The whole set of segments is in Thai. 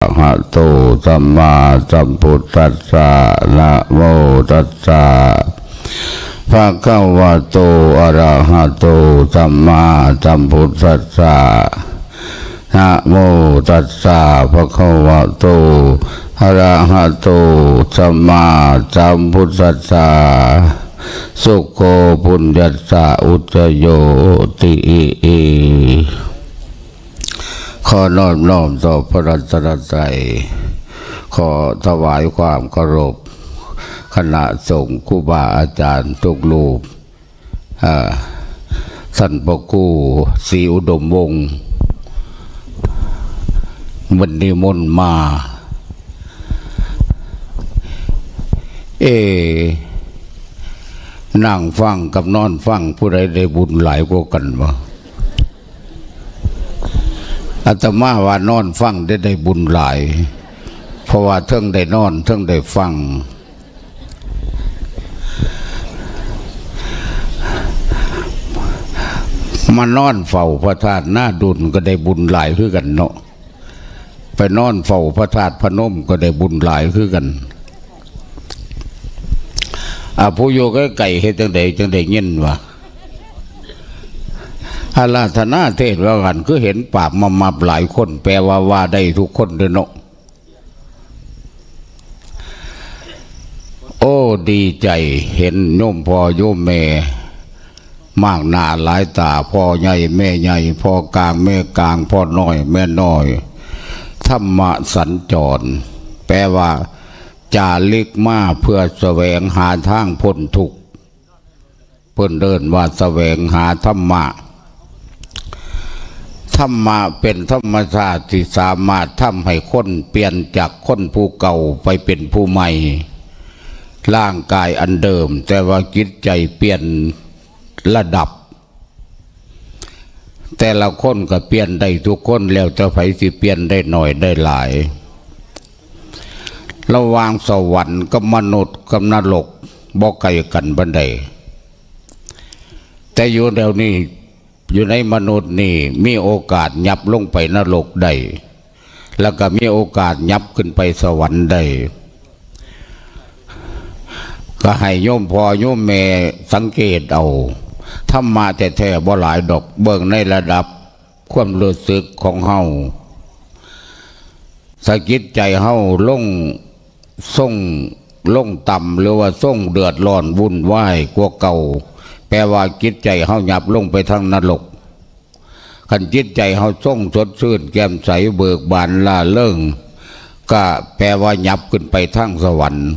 อะระหะโตสัมมาสัมพุทธัสสะนะโมตัสสะภะคะวะโตอะระหะโตสัมมาสัมพุทธัสสะนะโมตัสสะภะคะวะโตอะระหะโตสัมมาสัมพุทธัสสะสุโคปุญญัสสะอุจโยติขอนอบน้อมต่อพระรัตนตรัยขอถวายความเคารพคณะสงฆ์ครูบาอาจารย์ทุกรูปท่านพระครูศรีอุดมวงศ์วันนี้มนต์มานั่งฟังกับนอนฟังผู้ใดได้บุญหลายกว่ากันวะอาตมาว่านอนฟังได้บุญหลายเพราะว่าเทิงได้นอนเทิงได้ฟังมานอนเฝ้าพระธาตุหน้าดุลก็ได้บุญหลายคือกันเนาะไปนอนเฝ้าพระธาตุพนมก็ได้บุญหลายคือกันผู้โยก็ไก่เฮ็ดจังใดเงี้ยวะอาราธนาเทศว่ากันคือเห็นปากมาหลายคนแปลว่าได้ทุกคนเลยเนาะโอ้ดีใจเห็นโยมพ่อโยมแม่มากหน้าหลายตาพ่อใหญ่แม่ใหญ่พ่อกลางแม่กลางพ่อน้อยแม่น้อยธรรมะสัญจรแปลว่าจาริกมาเพื่อแสวงหาทางพ้นทุกข์เพิ่นเดินว่าแสวงหาธรรมะธรรมะเป็นธรรมชาติที่สามารถทำให้คนเปลี่ยนจากคนผู้เก่าไปเป็นผู้ใหม่ร่างกายอันเดิมแต่ว่าจิตใจเปลี่ยนระดับแต่ละคนก็เปลี่ยนได้ทุกคนแล้วแต่ไผสิเปลี่ยนได้หน่อยได้หลายระหว่างสวรรค์กับมนุษย์กับนรกบ่ไกลกันบันไดแต่อยู่เดี๋ยวนี้อยู่ในมนุษย์นี่มีโอกาสยับลงไปนรกได้แล้วก็มีโอกาสยับขึ้นไปสวรรค์ได้ก็ให้โยมพ่อโยมแม่สังเกตเอาธรรมะแท้ๆบ่หลายดอกเบิ่งในระดับความรู้สึกของเฮาสะกิดใจเฮาลงต่ำหรือว่าส่งเดือดร้อนวุ่นวายกว่าเก่าแปลว่าจิตใจเฮาหยับลงไปทางนรกคันจิตใจเฮาส่งสดชื่นแจ่มใสเบิกบานล่าเริงก็แปลว่าหยับขึ้นไปทางสวรรค์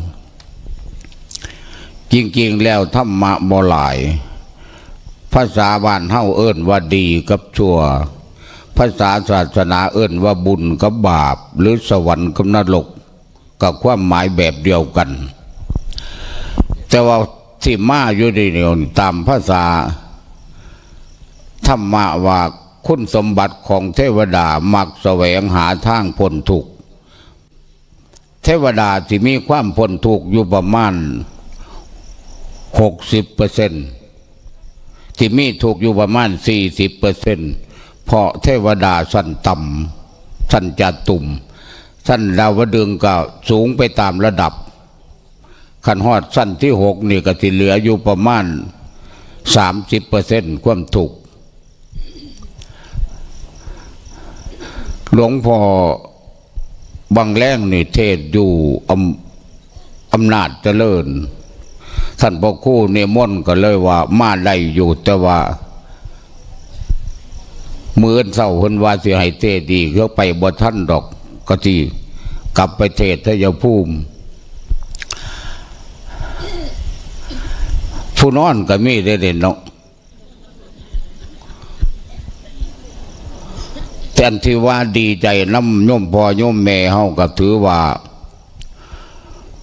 จริงๆแล้วธรรมะบ่หลายภาษาบ้านเฮาเอิ้นว่าดีกับชั่วภาษาศาสนาเอิ้นว่าบุญกับบาปหรือสวรรค์กับนรกกับความหมายแบบเดียวกันแต่ว่าที่มาอยู่ในเดียวตามภาษาธรรมะว่าคุณสมบัติของเทวดามักแสวงหาทางพ้นทุกข์เทวดาที่มีความพ้นทุกข์อยู่ประมาณ 60%ที่มีทุกข์อยู่ประมาณ 40%เพราะเทวดาชั้นต่ำชั้นจตุมชั้นดาวดึงก็สูงไปตามระดับขันฮอดชั้นที่6นี่ก็ที่เหลืออยู่ประมาณ 30% ความทุกข์หลวงพ่อบางแรงนี่เทศอยู่อำนาจเจริญท่านพ่อครูเนี่ยม่นก็เลยว่ามาได้อยู่แต่ว่ามื้อเช้าเพิ่นว่าสิให้เทศดีเขาไปบ่ทันดอกก็สิกลับไปเทศชัยภูมิผู้นอนก็มีได้เด่นเนาะแต่ที่ว่าดีใจน้ำโยมพ่อโยมแม่เฮาก็ถือว่า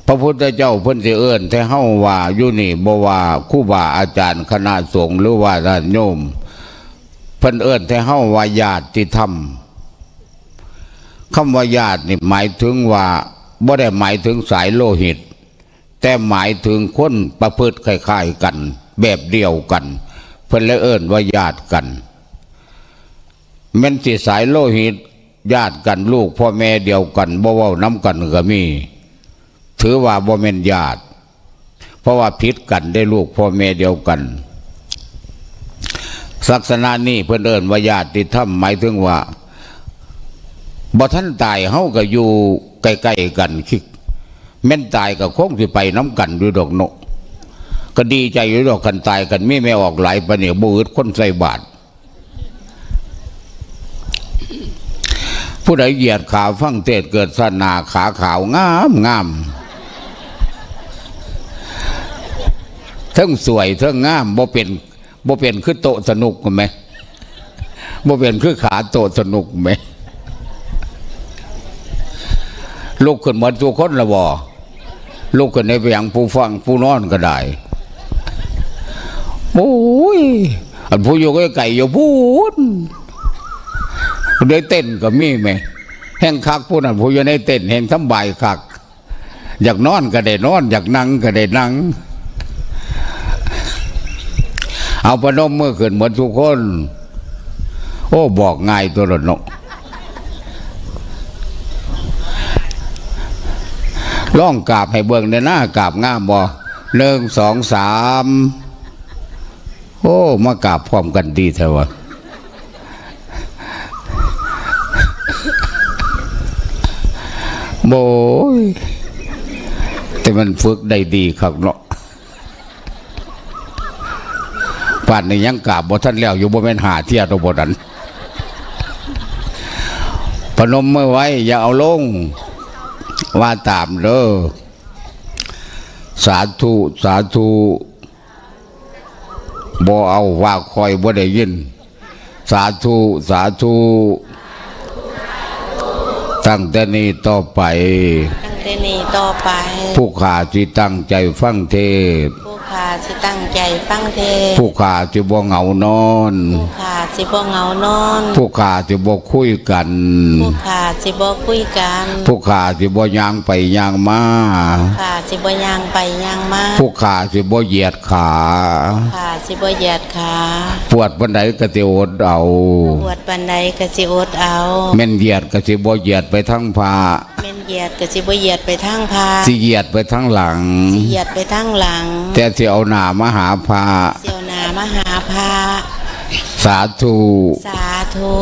พระพุทธเจ้าเพิ่นสิเอิ้นแต่เฮาว่าอยู่นี่บ่ว่าครูบาอาจารย์คณะสงฆ์หรือว่าญาติโยมเพิ่นเอิ้นแต่เฮาว่าญาติธรรมคำว่าญาตินี่หมายถึงว่าบ่ได้หมายถึงสายโลหิตแต่หมายถึงคนประพฤติคล้ายๆกันแบบเดียวกันเพิ่นเลยเอิ้นว่าญาติกันแม้นสิสายโลหิต ญาติกันลูกพ่อแม่เดียวกันบ่เว้าน้ำกันก็มีถือว่าบ่แม่นญาติเพราะว่าผิดกันได้ลูกพ่อแม่เดียวกันศาสนานี้เพิ่นเอิ้นว่าญาติธรรมหมายถึงว่าบ่ทันตายเฮาก็อยู่ใกล้ๆกันคิดแม่นตายก็คงสิไปน้ำกันอยู่ดอกเนาะก็ดีใจอยู่ดอกกันตายกันมีแม่ออกหลายปะเนี่ยบ่อึดคนใส่บาตรผู้ใดเหยียดขาฟังเทศเกิดศาสนาขาขาวงามงามทั้งสวยทั้งงามบ่เป็นคือโตสนุกไหมบ่เป็นคือขาโตสนุกไหมลูกขึ้นเหมือนทุกคนละบ่ลูกขึ้นในเพียงผู้ฟังผู้นอนก็ได้โอ้ยอันผู้อยู่ก็ไก่อยู่พูดได้เต้นก็มีไหมแห่งคักผู้นั้นผู้อยู่ในเต้นแห่งสบายคักอยากนอนก็ได้นอนอยากนั่งก็ได้นั่งเอาพนมมือขึ้นเหมือนทุกคนโอ้บอกง่ายตัวละเนาะล่องกราบให้เบิ่งในหน้ากราบงามบ่1 2 3โอ้มากราบพร้อมกันดีแท้วะโบยแต่มันฝึกได้ดีครับเนาะป่านนี้ยังกราบบ่ทันแล้วอยู่บ่แม่นหาเที่ยตัวบ่นั้นพนมมือไว้อย่าเอาลงว่าตามเด้อสาธุสาธุบ่เอาว่าคอยบ่ได้ยินสาธุสาธุตั้งแต่นี้ต่อไปผู้ข้าที่ตั้งใจฟังเทศผู้ข้าที่ตั้งใจฟังเทศผู้ข้าที่บ่เหงานอนผู้ข้าที่บ่เหงานอนผู้ข้าที่บ่คุยกันผู้ข้าที่บ่คุยกันผู้ข้าที่บ่ย่างไปย่างมาผู้ข้าที่บ่ย่างไปย่างมาผู้ข้าที่บ่เหยียดขาผู้ข้าที่บ่เหยียดขาปวดปานใดก็สิอดเอาปวดปานใดก็สิอดเอาแม่นเหยียดก็สิบ่เหยียดไปทั้งพาแม่นเหยียดก็สิบ่เหยียดไปทั้งพาสิเหยียดไปทั้งหลังสิเหยียดไปทั้งหลังแต่สิเอาหน้ามาหาพาสิเอาหน้ามาหาพาสาธุสาธุ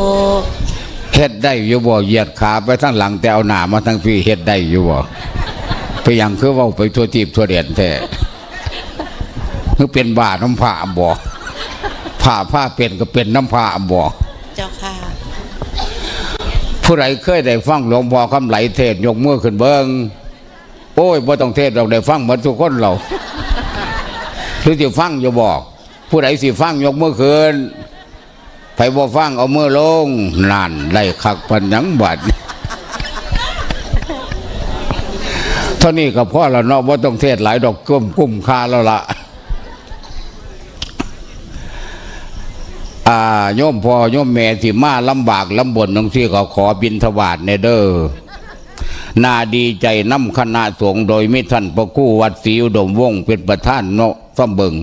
เฮ็ดได้อยู่บ่เหยียดขาไปทั้งหลังแต่เอาหน้ามาทั้งพี่เฮ็ดได้อยู่บ่ไปยังคือเว้าไปทั่วทิพย์ทั่วแดนแท้คือเป็นบาน้ำผ้าบ่ผ้าเป็นก็เป็นน้ำผ้าบ่เจ้าค่ะผู้ใดเคยได้ฟังหลวงพ่อคำไหลเทศยกมือขึ้นเบิ่งโอ้ยบ่ต้องเทศเราได้ฟังเหมือนทุกคนเราหรือสิฟังอย่าบอกผู้ใดสิฟังยกมือขึ้นไผบ่ฟังเอามือลงนั่นได้คักปันหยังบัดเท่านี้ก็พอแล้วเนาะบ่ต้องเทศหลายดอกกุ้มค่าแล้วล่ะโยมพ่อโยมแม่ที่มาลำบากลำบนตรงที่เขาขอบิณฑบาตในเด้อน่าดีใจน้ำคณะสงฆ์โดยมิท่านพระครูวัดศรีอุดมวงศ์เป็นประธานเนาะซ่อมเบิง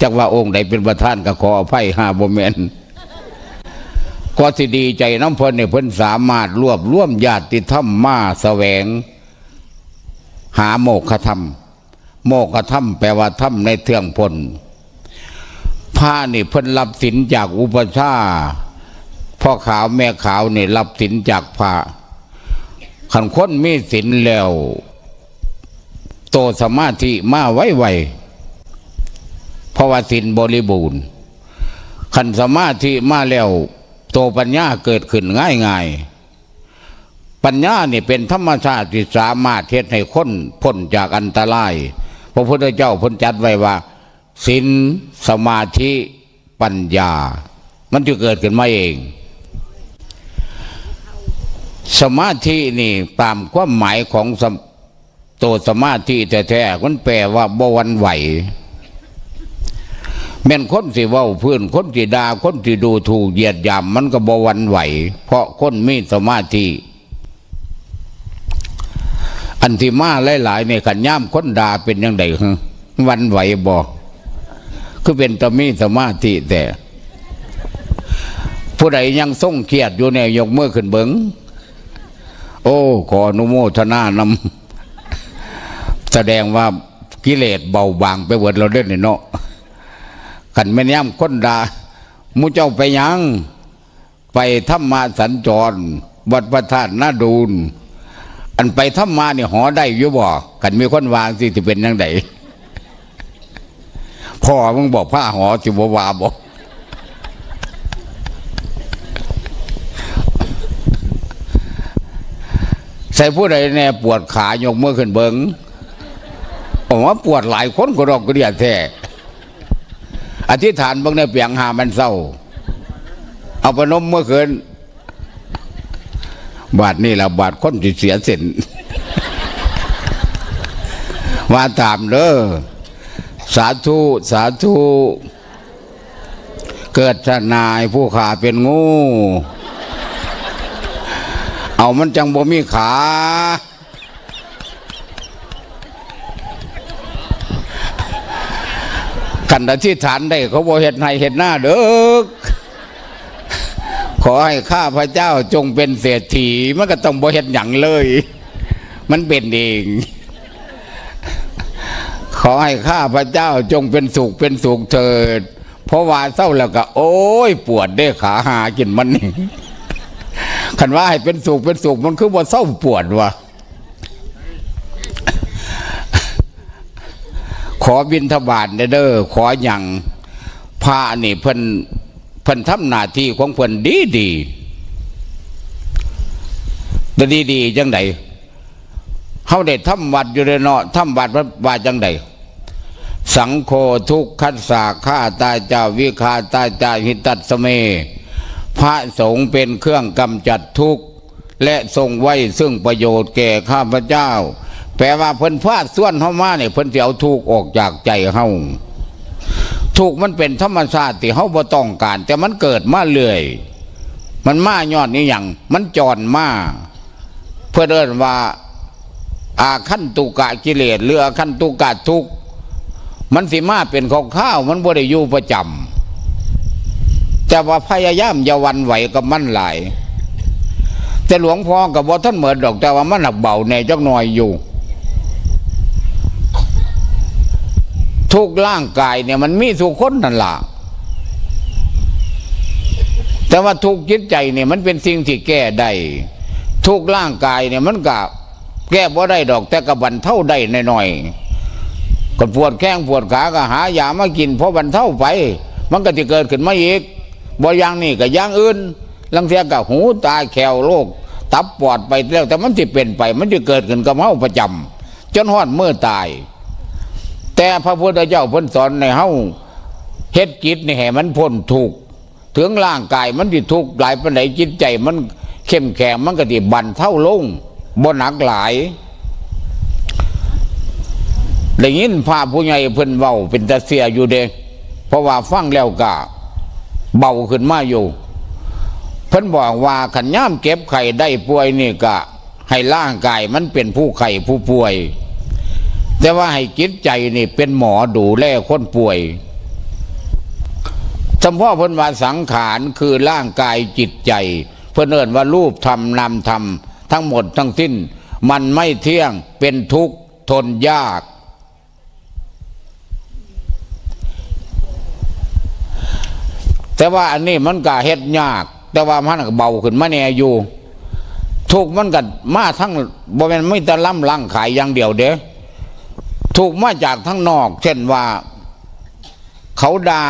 จักว่าองค์ใดเป็นประธานก็ขออภัยหาบ่แม่นก็สิดีใจน้ำเพิ่นเนี่ยเพิ่นสามารถรวบรวมญาติธรรมมาแสวงหาโมฆะธรรมโมฆะธรรมแปลว่าธรรมในเทืองพ้นผ้านี่เพิ่นรับศีลจากอุปชาพ่อขาวแม่ขาวนี่รับศีลจากพระขันคนมีศีลแล้วโตสมาธิมาไวเพราะว่าศีลบริบูรณ์ขันสมาธิมาแล้วโตปัญญาเกิดขึ้นง่ายปัญญานี่เป็นธรรมชาติที่สามารถเฮ็ดให้คนพ้นจากอันตรายพระพุทธเจ้าพ้นจัดไว้ว่าศีลสมาธิปัญญามันจะเกิดขึ้นมาเองสมาธินี่ตามความหมายของตัวสมาธิแท้ๆมันแปลว่าบ่หวั่นไหวแม่นคนสิเว้าพื้นคนสิด่าคนสิดูถูกเหยียดหยามมันก็บ่หวั่นไหวเพราะคนมีสมาธิอันที่มาหลายๆเนี่ยขันย่ำคนด่าเป็นยังไงหวั่นไหวบ่คือเป็นตมีสมาธิแต่ผู้ใดยังทรงเครียดอยู่เนี่ยยกมือขึ้นเบิ้ง โอ้ขออนุโมทนานำแสดงว่ากิเลสเบาบางไปหมดเราเด่นเนาะขันแม่นย่ำคนดามูเจ้าไปยังไปธรรมาสัญจรวัดพระธาตุนาดูนอันไปธรรมาเนี่ยหอได้อยู่บ่กันมีคนวางสิจะเป็นยังไงพ่อมึงบอกผ้าหอจิบวาบอกใส่ผู้ใดแน่ปวดขายกมือขึ้นเบิงผมว่าปวดหลายคนก็รอกกระเดียดแท้อธิษฐานบางในเปียงหามันเศร้าเอาพนมเมื่อคืนบาทนี่ละบาทคนที่เสียเส้นว่าตามเด้อสาธุสาธุเกิดชาตินายผู้ขาเป็นงูเอามันจังบ่มีขากันที่ฐานได้เขาบ่เฮ็ดให้เฮ็ดหน้าเด้อขอให้ข้าพระเจ้าจงเป็นเศรษฐีมันก็ต้องบ่เฮ็ดหยังเลยมันเป็นเองขอให้ข้าพระเจ้าจงเป็นสุขเป็นสุขเถิดเพราะว่าเศร้าแล้วก็โอ้ยปวดได้ขาหากินมันนี่คันว่าให้เป็นสุขเป็นสุขมันคือว่าเศร้าปวดวะขอบิณฑบาตเด้อขออย่างพระนี่เพิ่นทำหน้าที่ของเพิ่นดีแต่ดีจังไดเฮาได้ทำวัดอยู่เลยเนาะทำวัดว่าจังไดสังโฆทุกขัสสะข้าตาเจ้าวิคาตาเจ้าหิตัสสเมพระสงฆ์เป็นเครื่องกำจัดทุกข์และทรงไว้ซึ่งประโยชน์แก่ข้าพเจ้าแปลว่าเพิ่นฟาดส่วนเฮามาเนี่ยเพิ่นสิเอาทุกข์ออกจากใจเฮาทุกข์มันเป็นธรรมชาติที่เฮาบ่ต้องการแต่มันเกิดมาเรื่อยมันมาย้อนนี่หยังมันจรมาเพื่อเอิ้นว่าอาคันตุกะกิเลสหรืออาคันตุกะทุกข์มันสิมาเป็นข้าวมันบ่ได้อยู่ประจำแต่ว่าพยายามอย่าหวั่นไหวกับมันหลายแต่หลวงพ่อกับบ่ท่านเหมือนดอกแต่ว่ามันหนักเบาในจักหน่อยอยู่ทุกร่างกายเนี่ยมันมีทุกคนนั่นล่ะแต่ว่าทุกจิตใจเนี่ยมันเป็นสิ่งที่แก้ได้ทุกร่างกายเนี่ยมันก็แก้บ่ได้ดอกแต่ก็บรรเทาได้หน่อยๆก็ปวดแข้งปวดขาก็หายามากินเพราะบรรเทาไปมันก็จะเกิดขึ้นมาอีกบ่อย่างนี้ก็อย่างอื่นลังเทียกับหูตาแขวโรคตับปอดไปแล้วแต่มันจะเป็นไปมันจะเกิดขึ้นกับเฮาประจำจนฮอดเมื่อตายแต่พระพุทธเจ้าเพิ่นสอนในเฮาเฮ็ดจิตนี่ให้มันพ้นทุกข์ถึงร่างกายมันสิทุกข์หลายปานใดจิตใจมันเข้มแข็งมันก็สิบรรเทาลงบ่หนักหลายได้ยินพระผู้ใหญ่เพิ่นเว้าเป็นตาเสียอยู่เด้เพราะว่าฟังแล้วก็เบาขึ้นมาอยู่เพิ่นบอกว่าขันย่ามเก็บไข่ได้ป่วยนี่ก็ให้ร่างกายมันเป็นผู้ไข้ผู้ป่วยแต่ว่าให้จิตใจนี่เป็นหมอดูแลคนป่วยเฉพาะเพิ่นว่าสังขารคือร่างกายจิตใจเพิ่นเอิ้นว่ารูปธรรมนามธรรมทั้งหมดทั้งสิ้นมันไม่เที่ยงเป็นทุกข์ทนยากแต่ว่าอันนี้มันก็เฮ็ดยากแต่ว่ามันก็เบาขึ้นมาแน่อยู่ทุกมันก็มาทั้งบ่แม่นไม่แต่ล้ำลังขายอย่างเดียวเด้ทุกมาจากทั้งนอกเช่นว่าเขาด่า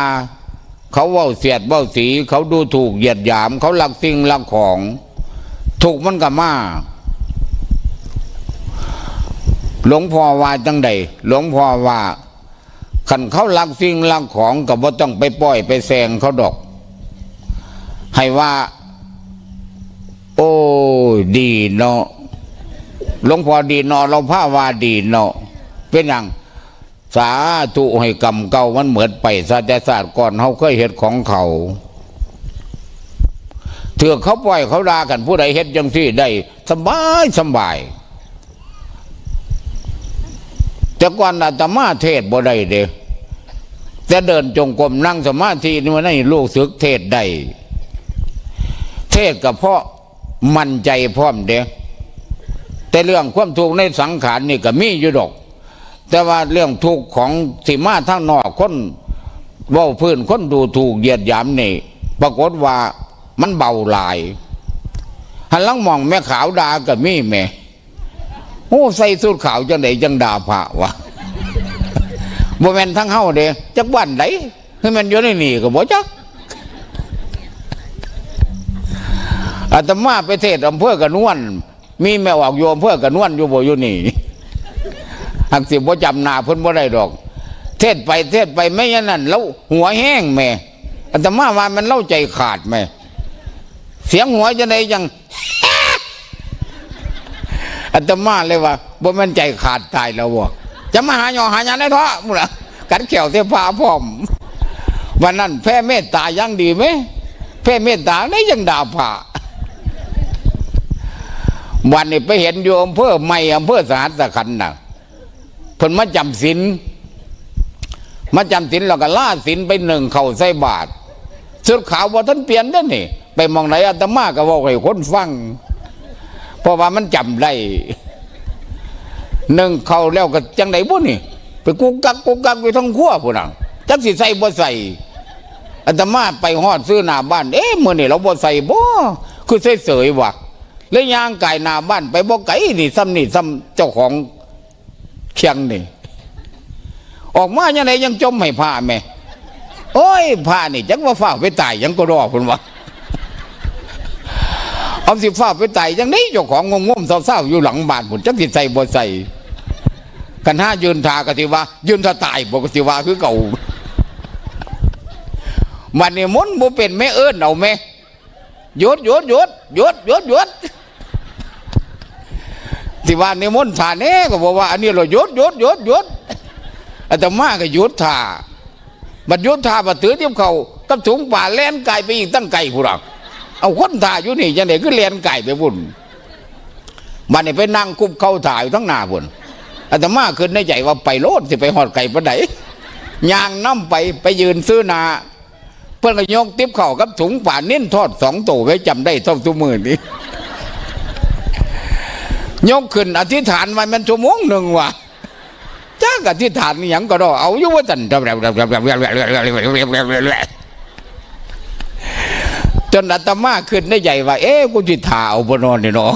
เขาเว้าเสียดเว้าสีเขาดูถูกเหยียดหยามเขาลักสิ่งลักของทุกมันก็มาหลวงพ่อว่าจังใดหลวงพ่อว่าขันเขาลักสิ่งลักของก็บ่ต้องไปปล่อยไปแซงเขาดอกให้ว่าโอ้ดีเนาะหลวงพ่อดีเนาะเราพาว่าดีเนาะเป็นอย่างสาธุให้กรรมเก่ามันเหมือนไปศาสตร์ก่อนเขาเคยเฮ็ดของเขาเถื่อเขาปล่อยเขาด่ากันผู้ใดเฮ็ดจังซี่ได้สบายแต่ก่อนอาตมาเทศบ่ได้เด้แต่เดินจงกรมนั่งสมาธินี่มันให้ลูกศึกเทศได้เทศก็เพราะมั่นใจพร้อมเด้ แต่เรื่องความทุกข์ในสังขารนี่ก็มีอยู่ดอกแต่ว่าเรื่องทุกข์ของสิมาทั้งนอกคนเว้าพื้นคนดูถูกเหยียดหยามนี่ปรากฏว่ามันเบาหลายหันหลังมองแม่ขาวด่าก็มีแม่โอ้ใส่สูทขาวจังไดจังด่าพระวะบ่แม่นทั้งเฮาเด้จักบ้านใดคือมันอยู่ในนี่ก็บ่จักอาตมาไปเทศอำเภอกระนวนมีแม่ออกโยมอำเภอกระนวนอยู่บ่อยู่นี่หักสิบ่จำหน้าเพิ่นบ่ได้ดอกเทศไปไม่อย่างนั้นแล้วหัวแห้งแม่อาตมาว่ามันเล่าใจขาดแม่เสียงหัวจังไดจังอาตมาเลยว่าบ่แม่นใจขาดตายแล้วบ่จะมาหาหยอหาหยังได้เถอะมื้อละกัดแขวเสื้อผ้าพร้อมวันนั้นแผ่เมตตายังดีไหมแผ่เมตตาได้ยังด่าพระวันนี้ไปเห็นโยมอำเภอใหม่อำเภอสหัสขันธ์น่ะเพิ่นมาจำศีลแล้วก็ล่าศีลไปหนึ่งเข้าใส่บาตรสุดขาวบ่ทันเปลี่ยนเด้อนี่ไปมองไหนอาตมาก็เว้าให้คนฟังเพราะว่ามันจำได้หนึ่งเข้าแล้วก็จังไดบ่นี่ไปกุกกักอยู่ทั้งครัวพุ่นน่ะจักสิใส่บ่ใส่อาตมาไปฮอดซื้อหน้าบ้านมื้อนี้เราบ่ใส่บ่คือเฉยๆว่ะแล้วย่างไก่หน้าบ้านไปบ่ไก่นี่ซ้ำเจ้าของเคียงนี่ออกมายังไงยังจมให้ผ้าแม่โอ้ยผ้านี่จังว่าฝ้าไปตายยังก็รอคุณวะเอาสิฝ้าไปตายยังนี้เจ้าของงมๆเศร้าๆอยู่หลังบ้านผมจังสิใส่บ่ใส่กันห้ายืนทากติว่ายืนท่าตายปกติว่าคือเก่ามันนี่มนบ่เป็นแม่เอิ้นเอาแม่หยุดที่ว่านิมนต์ท่านี้ก็บอกว่าอันนี้เราหยุดอาตมาก็หยุดท่าบัดหยุดท่าบัดถือเทียมเขากับถุงป่าแล่นไก่ไปอีกตั้งไก่ผู้รักเอาคนท่าอยู่นี่จังได๋คือแล่นไก่ไปบุญบัดนี้ไปนั่งคุบเข้าถ่ายอยู่ทั้งหน้าบุญอาตมาขึ้นในใจว่าไปโลดสิไปหอดไก่ปานใดย่างน้ำไปยืนซื้อนาเพื่อนก็ยกติ๊บเข่ากับถุงป่านิ่นทอด2 ตัวไว้จำได้เท่าตัวมือนี้ยกขึ้นอธิษฐานไว้มันชั่วโมงหนึ่งว่ะจ้าอธิษฐานอย่างก็รอเอาอยู่ว่าจันจนอาตมาขึ้นได้ใหญ่ว่ากูจิถ่าเอาบนอนนี่เนาะ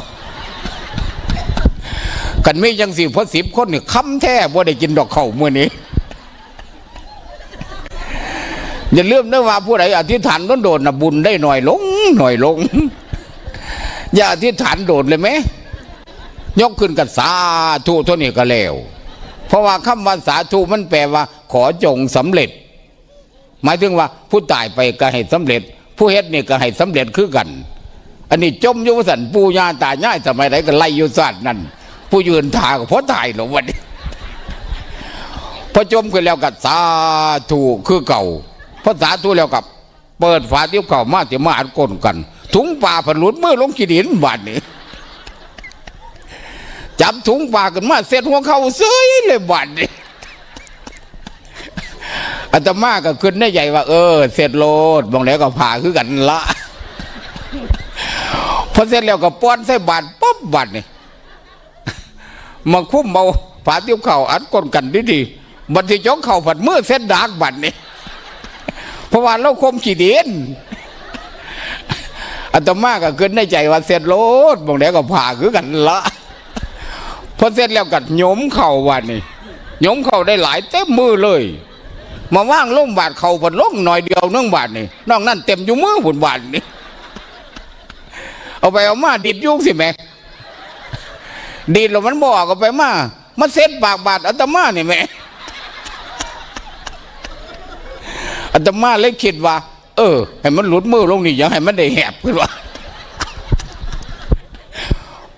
กันไม่ยังสิพอ10 คนนี่ค้ำแท้บ่ได้กินดอกเข่ามื้อนี้อย่าลืมนะว่าผู้ใดอธิษฐานโดนๆนะบุญได้หน่อยลงอย่าอธิษฐานโดดเลยไหมยกขึ้นกับสาธุเท่านี้ก็แล้วเพราะว่าคำว่าสาธุมันแปลว่าขอจงสำเร็จหมายถึงว่าผู้ตายไปก็ให้สำเร็จผู้เฮ็ดนี่ก็ให้สำเร็จคือกันอันนี้จมอยู่ว่าสันปู่ย่าตายายสมัยไหนก็ไล่อยู่ศาสตร์นั่นผู้ยืนถ่าก็เพราะตายหรอวันนี้พอจมขึ้นแล้วก็สาธุคือเก่าพอสาธุแล้วกับเปิดฝาที่เก่ามาจะมาอัดก้นกันถุงป่าผลุดมือลงขี้ดินบาดนี้จับถุงป่ากันมาเสร็จหัวเขาเซ้ยเลยบาดนี้อาตมาก็ขึ้นได้ใหญ่ว่าเสร็จโลดบางแล้วก็ผ่าคือกันละพอเสร็จแล้วก็ป้อนใส่บาดป๊อบบาดนี่มาคุ้มเอาฝาที่เข่าอัดก้นกันดีๆบัดที่จ้องเข่าผัดมือเส้นดากบาดนี่เพราะว่าเราคมขี้ดินอาตมาก็ขึ้นในใจว่าเสร็จโลดบางแล้วก็ผ่าคือกันละพอเสร็จแล้วกัดโยมเข่าวันนี้โยมเข่าได้หลายเต็มมือเลยมาว่างลงบาดเข่าผัดลงหน่อยเดียวนึ่งบาดนี่นอกนั้นเต็มอยู่มือผุนบาดนี่เอาไปเอามาดิดยุ่งสิแม่ดิดแล้วมันบอกเอาไปมาเซ็ตปากบาดอาตมานี่แม่อาตมาเลยคิดว่าให้มันหลุดมือลงนี่อย่าให้มันได้แหบขึ้นว่า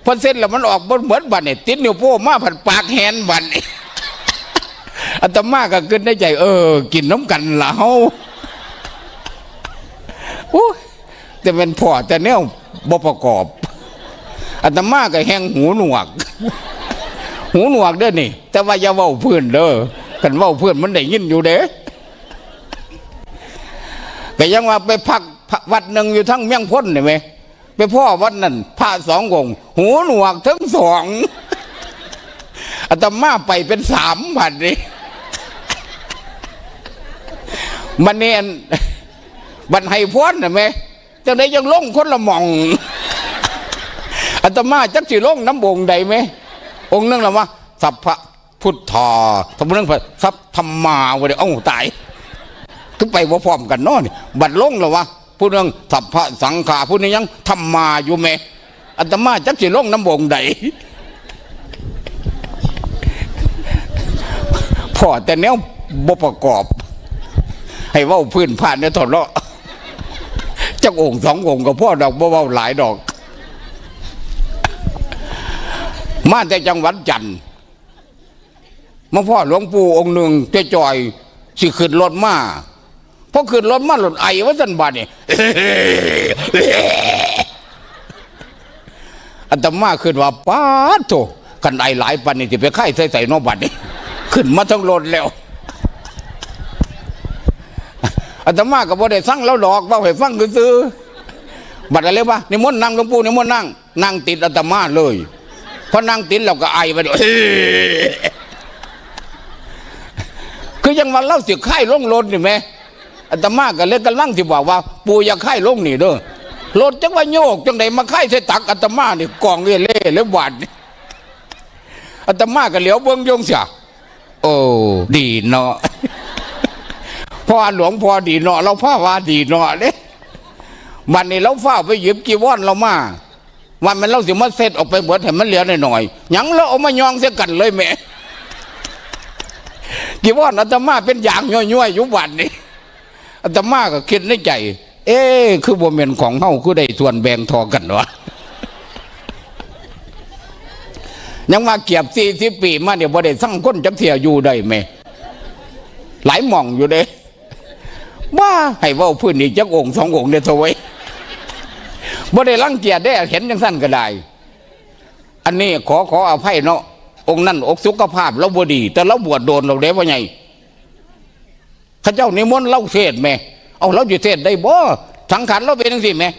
พอเซ็ตแล้วมันออกเหมือนบัดนี่ติดนิ้วโป้มาผัดปากแหนบัดนี่อาตมาก็ขึ้นได้ใจกินน้ำกันละเฮาแต่เป็นพอแต่เนี้ยบ่ประกอบอาตมาก็แห้งหูหนวกเด้อนี่แต่ว่าอย่าเว้าเพื่อนเด้อกันเว้าเพื่อนมันได้ยินอยู่เด้ก็ยังว่าไปพักวัดหนึ่งอยู่ทั้งเมียงพ้นเห็นไหม ไปพ่อวัดนั่นพระสององค์หูหนวกทั้งสองอาตมาไปเป็น3,000เลยมันเนียนบันไห้พ้นนะแม่จังได้ยังลงคนละหม่องอาตมาจักสิลงน้ำองค์ใดไหมองค์นึงละวะสัพพะพุทธาทำเรื่องสัพธรรมาวะเดี๋ยวเอ้าตายทุกไปว่าพร้อมกันเนาะนี่บัดลงละวะพูดเรื่องสัพพะสังขาพูดนี้ยังธรรมาอยู่ไหมอาตมาจักสิลงน้ำองค์ใดพ่อแต่แนวบ่ประกอบให้ว่าพื้นผ่านเนี่ยถอดเลาะจักองค์2 องค์กับพ่อดอกบ่เว้าหลายดอกมาแต่จังหวัดจันทร์มาพ่อหลวงปู่องค์หนึ่งเจ้าจอยสิขึ้นรถมาพอขึ้นรถมาหล่นไอว่าสันบาดนี่อาตมาขึ้นว่าป้าโถกันไอหลายปันนี่จะไปไข้ใส่นอกบัดนี่ขึ้นมาทั้งรถแล้วอาตมาก็บ่ได้สั่งแล้วดอกว่าให้ฟังซื้อบัดอะไรวะนิมนต์นั่งหลวงปู่นิมนต์นั่งติดอาตมาเลยพอนั่งติดเราก็ไอไปด้วยคือยังวันเล่าสิไข้ลงรถนี่ไหมอาตมาก็เลยกำลังที่บอกว่าปู่อย่าไข้ลงนี่เด้อรถจังว่าโยกจังไหนมาไข้ใส่ตักอาตมานี่กองเล่เล่บาดอาตมาก็เหลียวเบิ้งยงเสียโอ้ดีเนาะพ่อหลวงพ่อดีเนาะเราพ่อว่าดีเนาะเนี่ยวันนี้เราเฝ้าไปหยิบกีวรเรามาวันมันเราสิมาเซตออกไปหมดให้มันเหลือหน่อยๆยังเราเอามายองเสียกันเลยแม่กีวรอาตมาเป็นอย่างย่อยๆอยู่วันนี้อาตมาก็คิดในใจคือบ่แม่นของเฮาคือได้ส่วนแบ่งทอกันวะยังมาเก็บ40 ปีมาเนี่ยบ่ได้สั่งคนจักเที่ยอยู่ได้แม่หลายหม่องอยู่เด้ว่าให้เว้าพื้นอีกจักองค์2 องค์เนี่ยเท่าไว้บ่ได้รังเกียจได้เห็นจังสั้นก็ได้อันนี้ขออภัยเนาะองค์นั้นอกสุขภาพเราบ่ดีแต่เราบวชโดนเราได้ว่าไงข้าเจ้านิมนต์เราเทศแม่เอาเราอยู่เทศได้บ่สังขารเราเป็นจังซี่แม่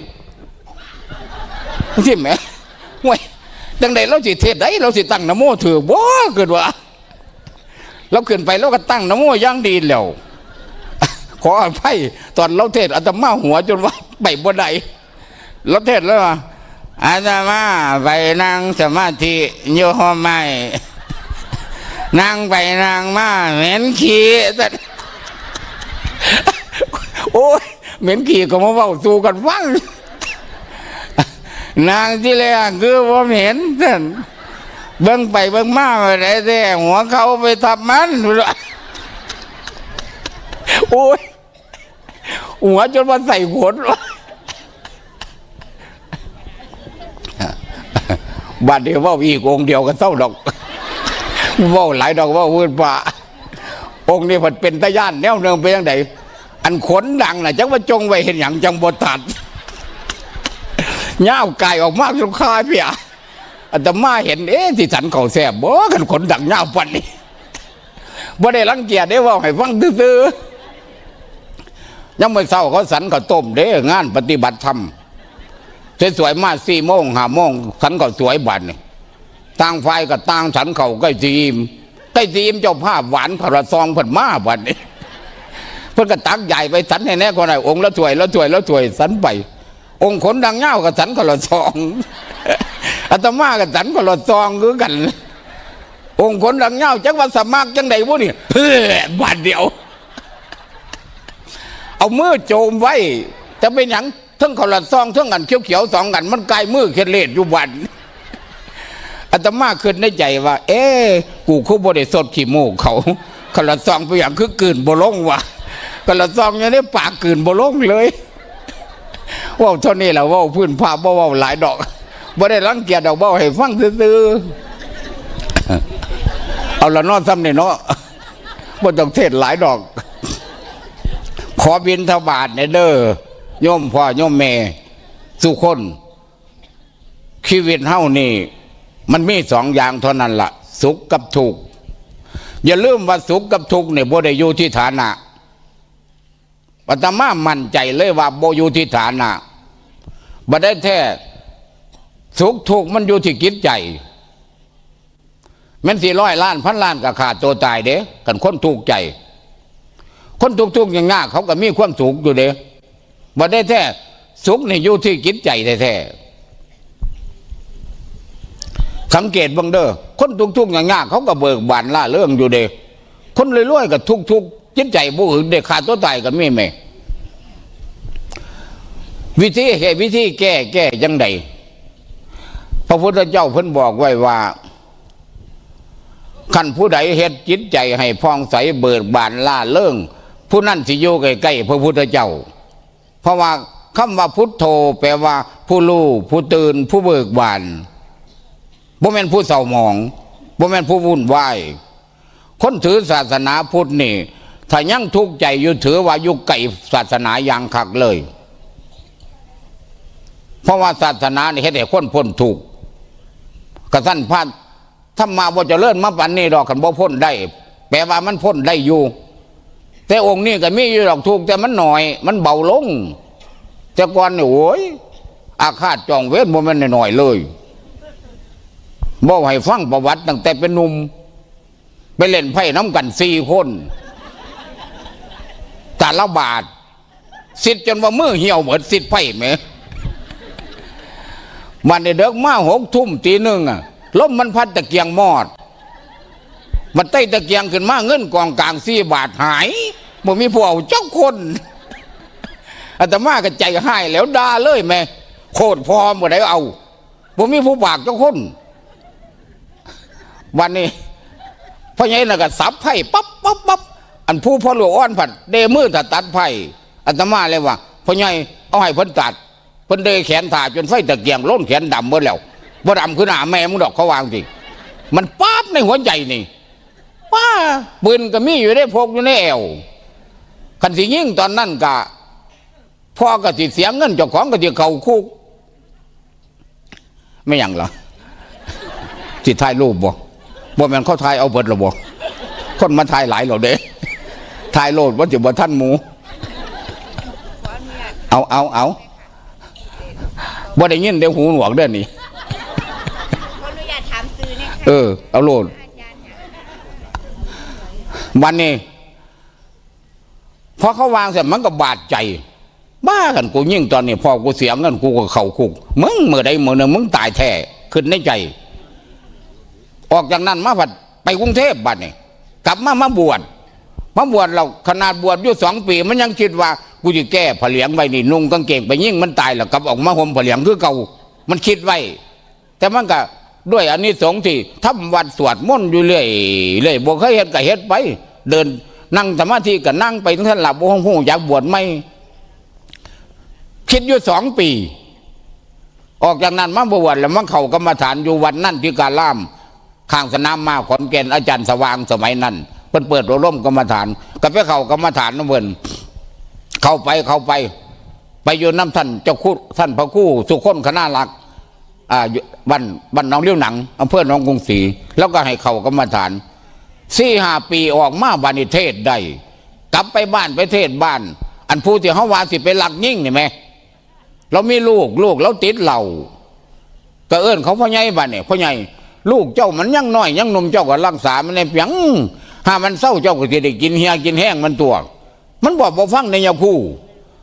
จังซี่แม่ห่วยจังใดเราสิเทศได้เราสิตั้งนะโมถือบ่เกิดว่าเราขึ้นไปเราก็ตั้งนะโมอย่างดีแล้วขออภัยตอนเราเทศอาตมาหัวจนว่าไปบ่ได้เราเทศแล้วอาตมาไปนั่งสมาธิโยมไม่นั่งไปนั่งมาเหม็นขี้โอ้ยเหม็นขี้ก็มาเว้าสู่กันฟังนางที่แรกคือว่าเหม็นท่านเบิ่งไปเบิ่งมาอะไรแต่หัวเขาไปทับมันโอ้ยหัวจนมันใส่ขนบัดเดียวว่าอีกองค์เดียวกันเท่าดอกว่าหลายดอกว่าพื้นป่าองค์นี้มันเป็นตะย่านแนวเนืองไปยังไงอันขนดังน่ะจังว่าจงไว้เห็นอย่างจังบตัดเงาไก่ออกมากจนคายเปียอาตมาเห็นที่สันเขาแสบบ่กันขนดังเงาปันนี่บ่ได้รังเกียจได้ว่าให้ฟังตื้อยังไม่เศร้าเขาสันเขาต้มเด้งานปฏิบัติธรรมสวยๆมา4 โมง5 โมงสันเขาสวยบัดนี่ต่างไฟกับต่างสันเขาใกล้จีมเจ้าภาพหวานพระซองผัดมาบัดนี่เพิ่นก็ตักใหญ่ไปสันให้แน่คนไหนองค์ละสวยสันไปองค์ขนดังเงากับสันก็ละซองอาตมากับสันก็ละซองคือกันองค์ขนดังเงาจังว่าสมัครจังใดวะนี่บาดเดียวเอามือโจมไว้จะเป็นหยังทั้งขลัดซองทั้งกันเขียวๆ2 กันมันกายมือเข็ดเล็ดอยู่วันอาตมาขึ้นในใจว่ากูคู่บริสุทธิ์ขี้มูกเขาขลัดซองไปอย่างคือกืนบ่ลงวะขลัดซองอย่างนี้ปากกืนบ่ลงเลยว่าเท่านี้แหละว่าพื้นผ้าว่าหลายดอกบ่ได้รังเกียจดอกว่าให้ฟังซื่อเอาละนอนซ้ำเนี่ยเนาะบ่ต้องเทศหลายดอกขอบิณฑบาตเด้อโยมพ่อโยมแม่สุคนชีวิตเฮานี่มันมี2 อย่างเท่านั้นล่ะสุขกับทุกข์อย่าลืมว่าสุขกับทุกข์เนี่ยบ่ได้อยู่ที่ฐานะอาตมามั่นใจเลยว่าบ่อยู่ที่ฐานะบ่ได้แท้ สุขทุกข์มันอยู่ที่จิตใจมัน400 ล้านพันล้านก็ขาดตัวตายเด้กันคนทุกข์ใจคนทุกข์อย่างง่ายเขาก็มีความสุขอยู่เด้บ่ได้แท้สุขนี่อยู่ที่จิตใจแท้ๆสังเกตบังเด้อคนทุกข์อย่างง่ายเขาก็เบิกบานล่าเรื่องอยู่เด้คนรวยๆก็ทุกข์จิตใจบ่อื่นเด้ขาดตัวตายก็มีแม่วิธีแก้จังไดพระพุทธเจ้าเพิ่นบอกไว้ว่าคันผู้ใดเฮ็ดจิตใจให้พองใสเบิกบานล่าเรื่องผู้นั้นสิอยู่ใกล้ๆพระพุทธเจ้าเพราะว่าคำว่าพุทโธแปลว่าผู้รู้ผู้ตื่นผู้เบิกบานบ่แม่นผู้เศร้าหมองบ่แม่นผู้วุ่นวายคนถือศาสนาพุทธนี่ถ้ายังทุกข์ใจอยู่ถือว่าอยู่ไกลศาสนาอย่างคักเลยเพราะว่าศาสนานี่เฮ็ดให้คนพ้นทุกข์กระสั้นพันถ้ามาบ่เจริญมาปันนี้ดอกคันบ่พ้นได้แปลว่ามันพ้นได้อยู่แต่องค์นี้ก็มีอยู่ดอกทุกข์แต่มันหน่อยมันเบาลงแต่ก่อนนี่โอ้ยอาฆาตจองเวรบ่แม่นน้อยเลยบ่ให้ฟังประวัติตั้งแต่เป็นหนุ่มไปเล่นไพ่น้ำกัน4 คนแต่ละบาทสิทธิ์จนว่ามือเหี่ยวเหมือนสิทธิ์ไพ่ไหมมันได้เด็กมา6 ทุ่มตี 1อ่ะลมมันพัดตะเกียงมอดมันใต้ตะเกียงขึ้นมาเงินกองกลาง4 บาทหายบ่มีผู้เอาเจ้าคนอาตมาก็ใจหายแล้วด่าเลยแม่โคตรพอบ่ได้เอาบ่มีผู้บากเจ้าคนวันนี้พ่อใหญ่น่ะก็สับไผ่ปั๊บอันผู้พ่อหลวงอ้อนผัดเดมือตัดไผ่อาตมาเลยว่าพ่อใหญ่เอาให้เพิ่นตัดเพิ่นเดแขนถ่าจนไฟตะเกียงล้นแขนดำหมดแล้วบ่ดำคือหน้าแม่มึงดอกเขาวางจริงมันปั๊บในหัวใจนี่ป้าปืนก็มีอยู่ได้พกอยู่ในแอวคันสิยิ่งตอนนั้นก็พ่อก็สิเสียเงินเจ้าของก็สิเข้าคุกไม่หยังเหรอสิถ่ายรูปบ่แม่นเขาถ่ายเอาเบิดหรอบ่คนมาถ่ายหลายเหรอเด้ถ่ายโลดว่าสิบ่ทันหมูเอาบ่ได้ยินเดี๋ยวหูหนวกเด้อนี่ขออนุญาตถามซื้อเนี่ยเอาโลดวันนี้พอเขาวางเสร็จมันก็บาดใจบ้ากันกูยิ่งตอนนี้พอกูเสียเงินกูก็เข้าคุกมึงเมื่อใดเมื่อนึงมึงตายแท้ขึ้นในใจออกจากนั้นมาผัดไปกรุงเทพบัดนี่กลับมาบวชเราขนาดบวชอยู่2 ปีมันยังคิดว่ากูจะแก้ผเหลียงไว้นี่นุ่งกางเกงไปยิ่งมันตายแล้วกลับออกมาห่มผเหลียงคือเก่ามันคิดไว้แต่มันก็ด้วยอานิสงส์ที่ทำวัดสวดมนต์อยู่เรื่อยบ่เคยเฮ็ดก็เฮ็ดไปเดินนั่งสมาธิก็นั่งไปถึงท่านหลับบ่ฮู้อยากบวชไหมคิดอยู่2 ปีออกจากนั้นมาบวชแล้วมันเข้ากรรมฐานอยู่วัดนั่นที่กาล่ามข้างสนามม้าขอนแก่นอาจารย์สว่างสมัยนั้นเปิดร่มกรรมฐานก็ไปเข้ากรรมฐานนั่นเพิ่นเข้าไปอยู่น้ำท่านเจ้าคุณท่านพระครูสุคนคณะลักษณ์บ้านหนองเลี้ยวหนังอำเภอหนองกรุงศรีแล้วก็ให้เข้ากรรมฐาน4-5 ปีออกมาบานิเทศได้กลับไปบ้านไปเทศบ้านอันผู้ที่เขาว่าสิไปหลักยิ่งนี่ไหมเรามีลูกเราติดเหล้าก็เอิ้นเขาพ่อใหญ่บ้านเนี่ยพ่อใหญ่ลูกเจ้ามันยังน้อยยังหนุ่มเจ้าก็รักษามันในเพียงถ้ามันเศร้าเจ้าก็จะได้กินเฮียกินแห้งมันตัวมันบอกบ่ฟังในยาคู่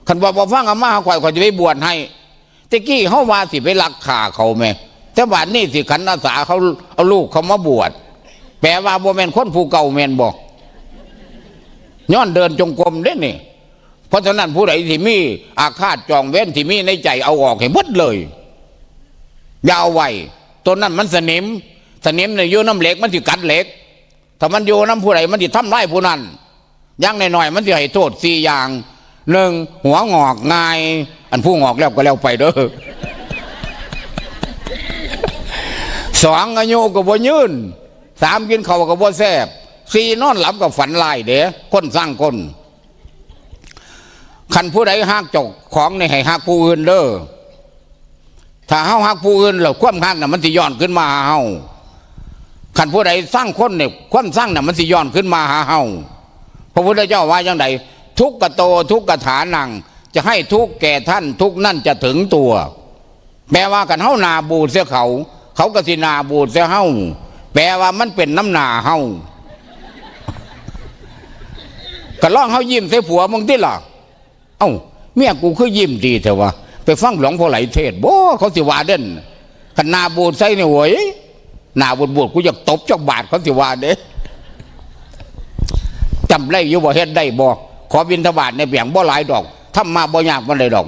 คันบอกบ่ฟังอาม่าข่อยจะไปบวชให้ตะกี้เขาว่าสิไปลักขาเขาแม่แต่บัดนี้สิขันอาสาเขาเอาลูกเขามาบวชแปลว่าบ่แม่นคนผู้เก่าแม่นบ่ย้อนเดินจงกรมเด้นี่เพราะฉะนั้นผู้ใดที่มีอาฆาตจองเว้นที่มีในใจเอาออกให้หมดเลยอย่าเอาไว้ตัวนั้นมันสนิมเนี่ยอยู่น้ำเหล็กมันสิกัดเหล็กถ้ามันอยู่น้ำผู้ใดมันสิทำร้ายผู้นั้นอย่างน้อยๆมันสิให้โทษ4 อย่าง 1หัวงอกง่ายอันผู้งอกแล้วก็แล้วไปเด้อ 2อายุก็บ่ยืน3กินข้าวก็บ่แซ่บ4นอนหลับก็ฝันลายเด้คนสร้างคนคันผู้ใดฮักเจ้าของนี่ให้ฮักผู้อื่นเด้อถ้าเฮาฮักผู้อื่นแล้วความฮักน่ะมันสิย้อนขึ้นมาหาเฮาคันผู้ใดสร้างคนเนี่ยความสร้างน่ะมันสิย้อนขึ้นมาหาเฮาพระพุทธเจ้าว่าอย่างไรทุกขโตทุกขฐานังจะให้ทุกแก่ท่านทุกนั่นจะถึงตัว แปลว่ากันเฮานาบูดเสียเขาก็สินาบูดเสียเฮาแปลว่ามันเป็นน้ำหนาเฮาก็ลองเฮายิ้มใส่ผัวมึงติล่ะเอ้าเมียกูคือยิ้มดีแต่ว่าไปฟังหลวงพ่อไหลเทศบ่เขาสิว่าเด่นกันนาบูดใส่เนี่ยโว้ยนาบูดกูอยากตบจักบาทเขาสิว่าเด้จำได้อยู่บ่เฮ็ดได้บ่ขอบิณฑบาตในเปียงบ่หลายดอกทำมาบ่ยากมันเลยดอก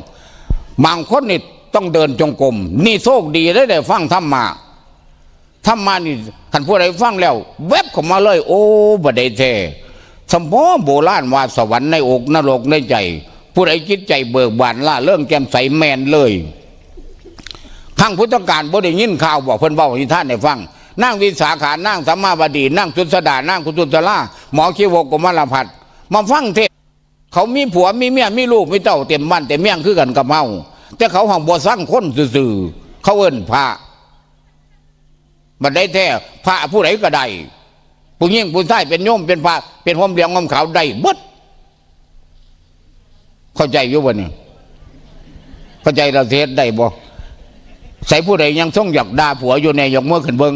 บางคนนี่ต้องเดินจงกรมนี่โชคดีได้ฟังธรรมะนี่ท่านผู้ใดฟังแล้วแวบเข้ามาเลยโอ้บ่ได้แท้สมอโบราณว่าสวรรค์ในอกนรกในใจผู้ใดจิตใจเบิกบานล่าเรื่องแจ่มใสแมนเลยข้างพุทธการบ่ได้ยินข่าวบอกเพิ่นเว้าให้ท่านได้ฟังนั่งวิสาขานั่งสัมมาบดีนั่งสุสดานั่งกุตุตละหมอชีวกกมลพัฒน์มาฟังเทศเขามีผัวมีเมียมีลูกมีเต้าเต็มบ้านเต็มเมียงคือกันกับเฮาแต่เขาห้องบ่สร้างคนซื่อๆเขาเอิ้นพระบัดได้แท้พระผู้ใดก็ได้ผู้หญิงผู้ชายเป็นโยมเป็นพระเป็นห่มเหลืองห่มขาวได้เบิดเข้าใจอยู่บ่นี่เข้าใจเราเทศได้บ่ใส่ผู้ใดยังทรงอยากด่าผัวอยู่ในยกมือขึ้นเบิ่ง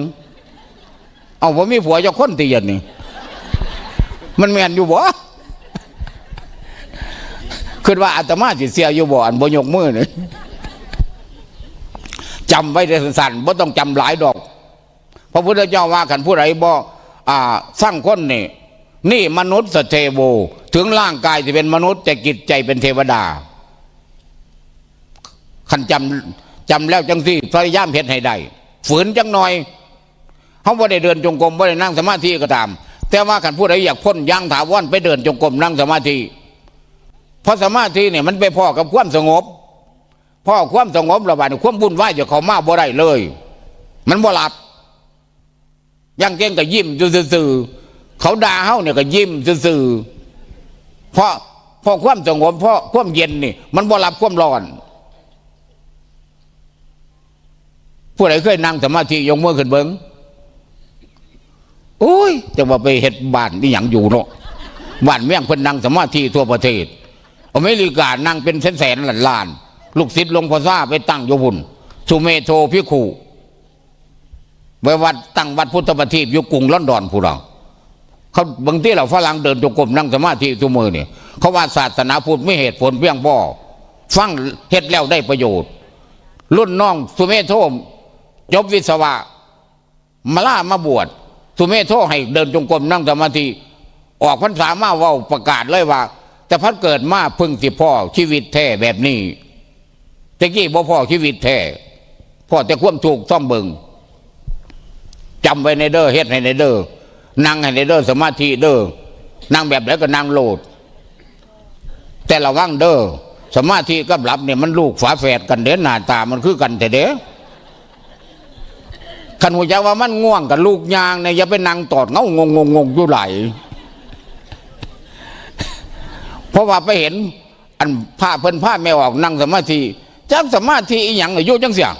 เอาผมมีผัวจะคนตียันนี่มันแม่นอยู่บ่คือว่าอาตมาสิเสียอยู่บ่อันบ่ยกมือนี่จำไว้ได้สั้นๆบ่ต้องจำหลายดอกพระพุทธเจ้าว่ากันผู้ใดบ่สร้างคนนี่มนุษย์สเทโวถึงร่างกายจะเป็นมนุษย์แต่จิตใจเป็นเทวดาขันจำแล้วจังสิพยายามเฮ็ดให้ได้ฝืนจังหน่อยเขาบ่ได้เดินจงกรมบ่ได้นั่งสมาธิก็ตามแต่ว่าขันผู้ใดอยากพ้นย่างถาวรไปเดินจงกรมนั่งสมาธิเพราะสมาธิเนี่ยมันไปพ่อกับความสงบพ่อความสงบระบาดความวุ่นวายจะเข้ามาบ่ได้เลยมันบ่หลับยังเก่งก็ยิ้มซื่อๆเขาด่าเฮาเนี่ยก็ยิ้มซื่อๆเพราะความสงบเพราะความเย็นนี่มันบ่หลับความร้อนผู้ใดเคยนั่งสมาธิยกมือขึ้นเบิ้งโอ้ยจะว่าไปเฮ็ดบ้านนี่หยังอยู่เนาะบ้านเมี่ยงเพิ่นนั่งสมาธิทั่วประเทศอเมริกานั่งเป็นแสนๆล้านลูกศิษย์หลวงพ่อซ่าไปตั้งอยู่พุ่นสุเมโธภิกขุไปวัดตั้งวัดพุทธประทีปอยู่กรุงลอนดอนผู้เราเขาบางทีเราฝรั่งเดินจงกรมนั่งสมาธิทุกมือเนี่ยเขาว่าศาสนาพุทธไม่เหตุผลเพียงพอฟังเฮ็ดแล้วได้ประโยชน์รุ่นน้องสุเมโธจบวิศวะมาบวชสุเมโธให้เดินจงกรมนั่งสมาธิออกพรรษามาเว้าประกาศเลยว่าแต่พัดเกิดมาพึ่งสิพ่อชีวิตแท้แบบนี้ตะกี้บ่พ่อชีวิตแท้พ่อแต่ความถูกซ่อมเบิงจำไว้ในเด้อเฮ็ดให้ในเด้อนั่งให้ในเด้อสมาธิเด้อนั่งแบบไหนก็นั่งโลดแต่ระวังเด้อสมาธิกับหลับเนี่ยมันลูกฝาแฝดกันเด้อหน้าตามันคือกันแต่เด้อขันหัวใจว่ามันง่วงกับลูกยางเนี่ยอย่าไปนั่งตอดเงางงอยู่ไหลเพราะว่าไปเห็นอันผ้าเพิ่นผ้าไม่ออกนั่งสมาธิจักสมาธิอีหยังอยู่จังเสีย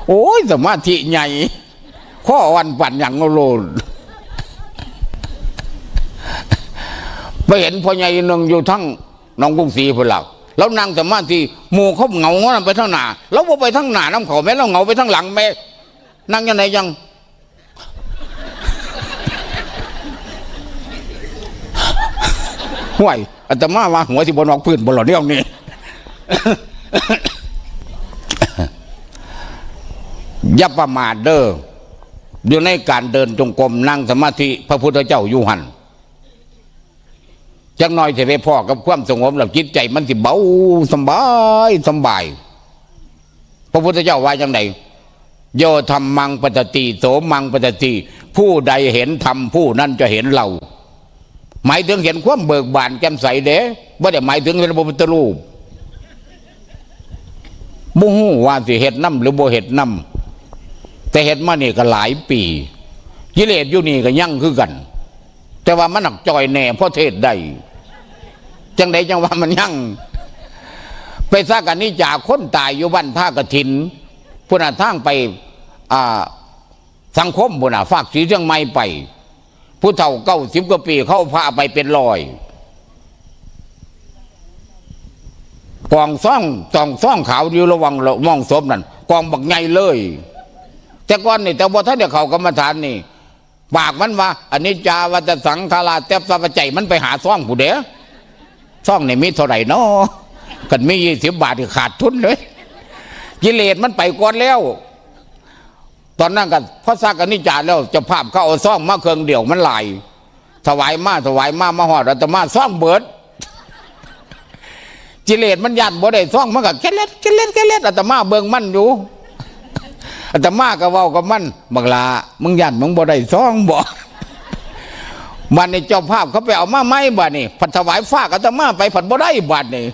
โอ้ยสมาธิใหญ่ข้อวันปั่นอย่างโลดไปเห็นพ่อใหญ่หนึ่งอยู่ทั้งน้องกรุงศรีพลักแล้วนั่งสมาธิหมู่เขาเหงาไปทั้งหน้าแล้วพอไปทั้งหน้าน้ำเขาแม่แล้วเหงาไปทั้งหลังแม่นั่งยังไงยังห่วยอาตมาว่าหัวที่บนออกพื้นบนหล่อเดี่ยวนี่อย่าประมาทเด้ออยู่ในการเดินจงกรมนั่งสมาธิพระพุทธเจ้าอยู่หันจักหน่อยจะไปพ่อกับความสงบหลับจิตใจมันสิเบาสบายพระพุทธเจ้าว่าจังไดโยธรรมังปฏติโสมังปฏติผู้ใดเห็นธรรมผู้นั้นจะเห็นเราหมายถึงเห็นความเบิกบานแจ่มใสเด้ไม่ได้หมายถึงเป็นพระพุทธรูปบ่ฮู้ว่าสิเฮ็ดน้ำหรือบ่เฮ็ดน้ำแต่เฮ็ดมานี่ก็หลายปีกิเลสอยู่นี่ก็ยั่งคือกันแต่ว่ามันหนักจอยแน่เพราะเทศได้จังใดจังว่ามันยั่งไปซากันนี่จากคนตายอยู่บ้านท่ากฐินพุ่นน่ะทางไปสังคมพุ่นน่ะฝากสีเชียงใหม่ไปผู้เฒ่า90 กว่าปีเขาพาไปเป็น100 กองซ่องขาวอยู่ระวังมองศพนั่นกองบักใหญ่เลยแต่ก่อนนี่แต่ว่าท่านเดี๋ยวเขากรรมฐานนี่ปากมันว่าอันนี้จาวัตสังขาราเตปสัพใจมันไปหาซ่องผู้เดียซ่องนี่มีเท่าไหร่เนาะกันมี20 บาทที่ขาดทุนเลยกิเลสมันไปก่อนแล้วตอนนั้นกันพระสักอนิจจาแล้วจะภาพเขาเอาซ่องมาเครื่องเดี่ยวมันไหลถวายมามาหอดอาตมาซ่องเบิดกิเลสมันยันบ่ได้ซ่องมันก็แค่เล็ดอาตมาเบิ่งมันอยู่อาตมาก็เว้ากับมันบักลามึงยันมึงบ่ได้ซ่องบ่มันในเจ้าภาพเขาไปเอามาไม่บ่นี่ผัดถวายฝากอาตมาไปผัดบ่ได้บัดนี่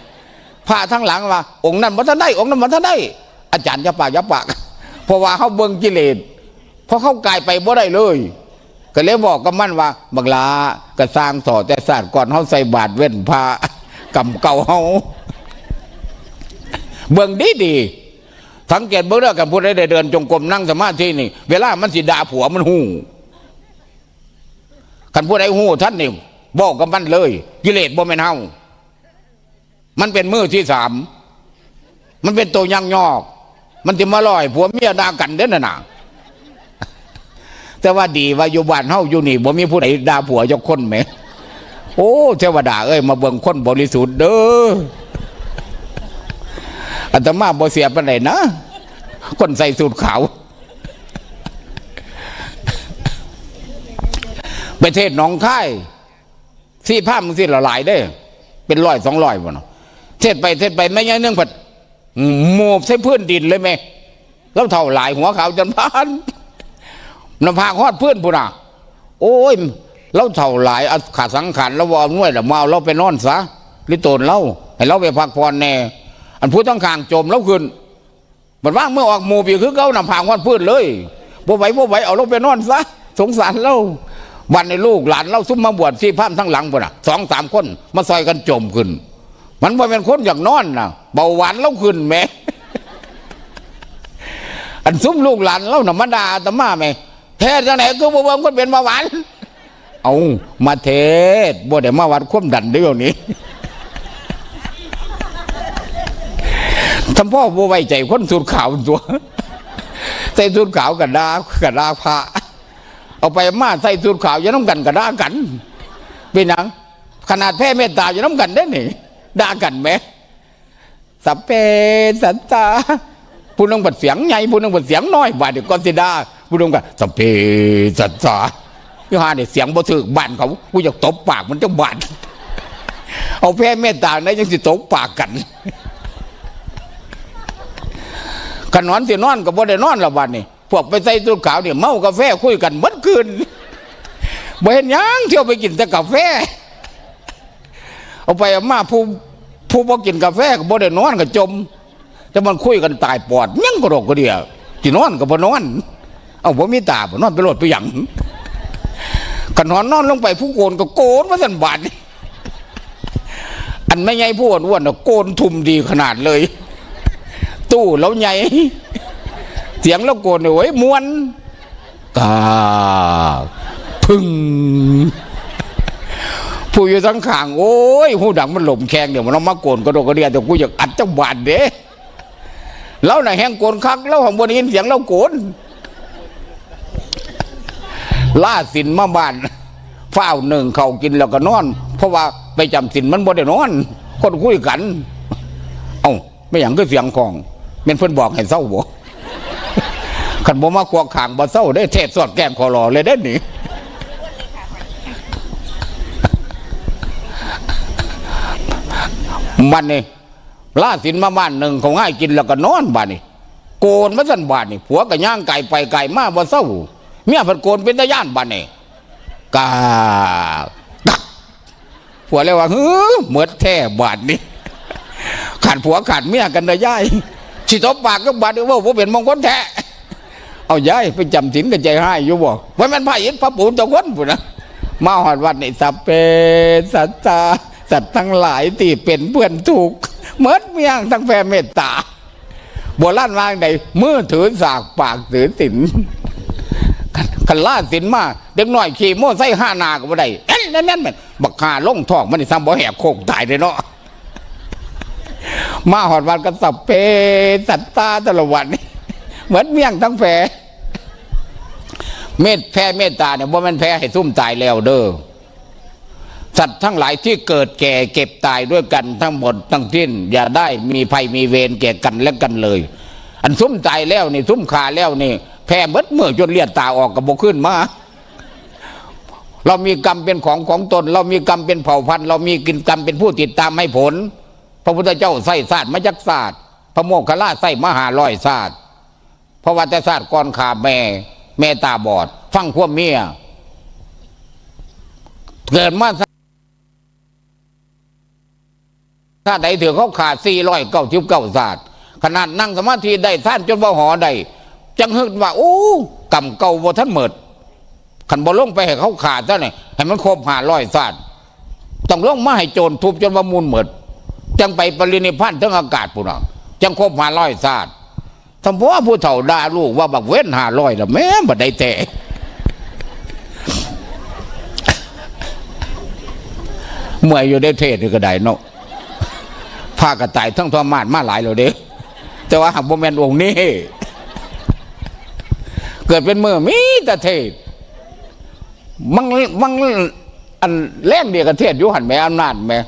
พระทั้งหลังว่าองค์นั้นบ่ทันได้องค์นั้นบ่ทันได้อาจารย์อย่าปากเพราะว่าเขาเบิ่งกิเลสเพราะเขากายไปบ่ได้เลยก็เลยบอกกับมันว่าบักลากระสร้างสอแต่ศาสตร์ก่อนเขาใส่บาตรเว้นพระกำเก่าเขาเบิ่งดีสังเกตเบิ่งเรื่องกับผู้ใดได้เดินจงกรมนั่งสมาธินี่เวลามันสิด่าผัวมันหูกันผู้ใดหูท่านนี่บอกกับมันเลยกิเลสบ่แม่นเฮามันเป็นมือที่3มันเป็นตัวยังยอกมันจะมาลอยผัวเมียด่ากันเด้อน่ะแต่ว่าดีว่าอยู่บ้านเฮาอยู่นี่บ่มีผู้ใดด่าผัวเจ้าคนแหมโอ้เทวดาเอ้ยมาเบิ่งคนบริสุทธิ์เด้ออาตมาบ่เสียปานใดนะคนใส่สูทขาวไปเทศหนองคายสี่ภาพมึงสิละหลายได้เป็น100 200บ่เนาะเทศไปไม่ยังนึงผัดหมูบใส่พื้นดินเลยแม่แล้วเท่าหลายหัวขาวจนพานน้ำพากฮอดพื้นพุ่นน่ะโอ้ยเราเท่าหลายขาดสังขารแล้วว่าหน่วยละมาเราไปนอนซะลิโตนเราให้เราไปพักผ่อนแน่อันผู้ต้องข้างจมแล้วขึ้นมันว่างเมื่อออกหมู่ปีคือเขานำพางฮอดพื้นเลยบ่ไหวเอาเราไปนอนซะสงสารเราวันในลูกหลานเราซุ่มมาบวชที่พามทั้งหลังพุ่นน่ะ2 3 คนมาซอยกันจมขึ้นมันบ่เป็นคนอยากนอนน่ะเบาหวานเราขึ้นแม่อันซุ่มลูกหลานเราน่ะมาด่าอาตมาแม่เทศจังไหนคือบ่เบิ่งคนเป็นเบาหวานเอามาเทศบ่ได้มาวัดความดันเดี๋ยวนี้ทำพ่อบ่ไว้ใจคนสูทขาวตัวใส่สูทขาวกันดาพระเอาไปมาใส่สูทขาวอย่าน้ำกันกันด่ากันเป็นหยังขนาดแพ่เมตตาอย่าน้ำกันได้หนิด่ากันไหมสัพเพสัตตาผู้นึงบัดเสียงใหญ่ผู้นึงบัดเสียงน้อยบาดเดี๋ยวก่อนสิด่าผู้นึงก็สัพเพสัตตายี่ห้าเนี่ยเสียงบ่ถือบ้านเขากูอยากตบปากมันจะบาดเอาแพ่เมตตาได้ยังสิตบปากกันขนอนสินอนกับบ่ได้นอนละวันนี่พวกไปใส่สูทขาวเนี่ยเมากาแฟคุยกันเมื่อคืนบ่เห็นยังเที่ยวไปกินแต่กาแฟเอาไปเอามาผู้บ่กินกาแฟก็บ่ได้นอนก็จมแต่มันคุยกันตายปอดยังกระโดดกระเดียสินอนก็บ่นอนเอาบ่มีตาบ่นอนไปโลดไปหยังขนอนนอนลงไปผู้โกนก็โกนว่าซั่นบาดอันไม่ใหญ่ผู้อ้วนๆน่ะโกนทุ่มดีขนาดเลยตู้แล้วใหญ่เสียงแล้วโกนโอ้ยมวนกาพึ่งผู้อยู่ทั้งข้างโอ้ยหูดังมันหล่มแข้งเดี๋ยวมันมาโกนกระโดดกระเดียแต่กูอยากอัดจังบาดเด้แล้วไหนแห้งโกนคักแล้วของบนยินเสียงแล้วโกนล่าสินมาบ้านฝ้าวหนึ่งเขากินแล้วก็นอนเพราะว่าไปจำสินมันบ่ได้นอนคนคุยกันเอ้าไม่อย่างก็เสียงของเป็นเพื่อนบอกให้เศร้าบ่ขันบ่มาขวากขางบ่เศร้าได้เทศสอดแกงคอรอเลยได้หนิมันนี่ล่าสินมาบ้านหนึ่งเขาง่ายกินแล้วก็นอนบ้านนี่โกนมาสั่นบ้านนี่ผัวก็ย่างไก่ไปไก่มาบ่เศร้าเมียผัดโกนเป็นตาย่านบ้านนี่กาดักผัวเลยว่าเหมือนแท้บ้านนี่ขาดผัวขาดเมียกันเลยย่ายสิตบปากก็บาดว่าผมเป็นมงคลแท้เอาย่ายไปจำศีลกันใจให้อยู่บ่ว่ามันพระอินทร์พระปูนตะวันปุ่นนะมาหอดวัดนี่สัพเพสัตตาสัตว์ทั้งหลายที่เป็นเพื่อนถูกเหมือนเมียงทั้งแผ่เมตตาโบราณวางใดมือถือสากปากถือศีลขันล่าศีลมาเด็กน้อยขี่โม่ใส่ห้านาก็บ่ได้นั่นมันบักขาล่งทองมันนี่ซ้ำบ่แหบโคกตายเลยเนาะ มาหอดวันก็สับเพสัตตาตลอดวันนี่เหมือนเมี่ยงทั้งแพรเมตแพ้เมตตาเนี่ยว่ามันแพ้ให้ซุ่มตายแล้วเด้อสัตว์ทั้งหลายที่เกิดแก่เก็บตายด้วยกันทั้งหมดทั้งสิ้นอย่าได้มีภัยมีเวรแก่กันและกันเลยอันซุ่มตายแล้วนี่ซุ่มขาแล้วนี่แพ้เมื่อจนเลียดตาออกกับบกขึ้นมาเรามีกรรมเป็นของตนเรามีกรรมเป็นเผ่าพันธุ์เรามีกินกรรมเป็นผู้ติดตามให้ผลพระพุทธเจ้าใส่ศาสตร์มาจากศาสตร์พระโมคคัลลาใส่มหาร้อยศาสตร์เพราะว่าแต่ศาสตร์ก่อนขาแม่ตาบอดฟังควบเมียเกิดมาถ้าใดถือเขาขาด499ศาสตร์ขนาดนั่งสมาธิได้ท่านจนว่าหอได้จังฮึกว่าโอ้กรรมเก่าบ่ท่านเหมิดขันบ่ลงไปให้เขาขาดซะเนี่ยให้มันครบ500ศาสตร์ต้องลงมาให้โจรทุบจนว่ามูลเหมิดจังไปปรินิพพานทั้งอากาศปุ่นอ่ะจังครบ500ศาสตร์ทำเพราะว่าผู้เฒ่าด่าลูกว่าบักเว้น500แล้วแม่บัดได้แต่เมื่อยอยู่ได้เทศก็ได้เนาะพากระต่ายทั้งทรมานมาหลายเลยเด้แต่ว่าหากบ่แม่นองค์นี้เกิดเป็นเมื่อมีแต่เทศมังอันแรงเดียกับเทศยุหันแม่อำนาจแม่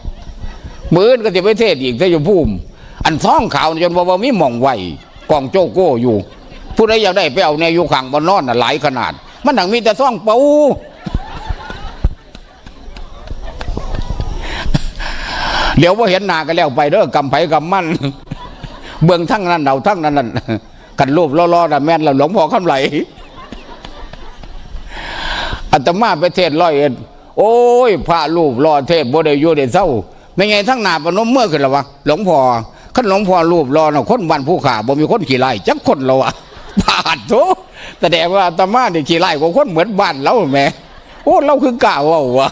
มือก็จะไปเทศอีกถ้าอยู่ภูมิอันท้องขาวจนว่ามีหม่องไหวกองโจโก้อยู่ผู้ใดอยากได้ไปเอาในยุขังบนนอนหลายขนาดมันหนังมีแต่ท้องเปาเดี๋ยวว่าเห็นหน้ากันแล้วไปเด้อกำไผกำมันเบื้องทั้งนั้นเราทั้งนั้นกันรูปล้อๆนะแม่นเราหลวงพ่อคำไหลอาตมาไปเทศ101โอ้ยพระรูปรอเทศบ่ได้อยู่ได้เศร้าไม่ไงทั้งหน้าปนมเมื่อขึ้นแล้ววะหลวงพ่อขั้นหลวงพ่อรูปรอน่ะคนบ้านผู้ขาบ่มีคนขี่ไล่จักคนเราอะบาดโถแสดงว่าอาตมาเนี่ยขี่ไล่ของคนเหมือนบ้านเราแม่โอ้เราคือกล่าวว่าวะ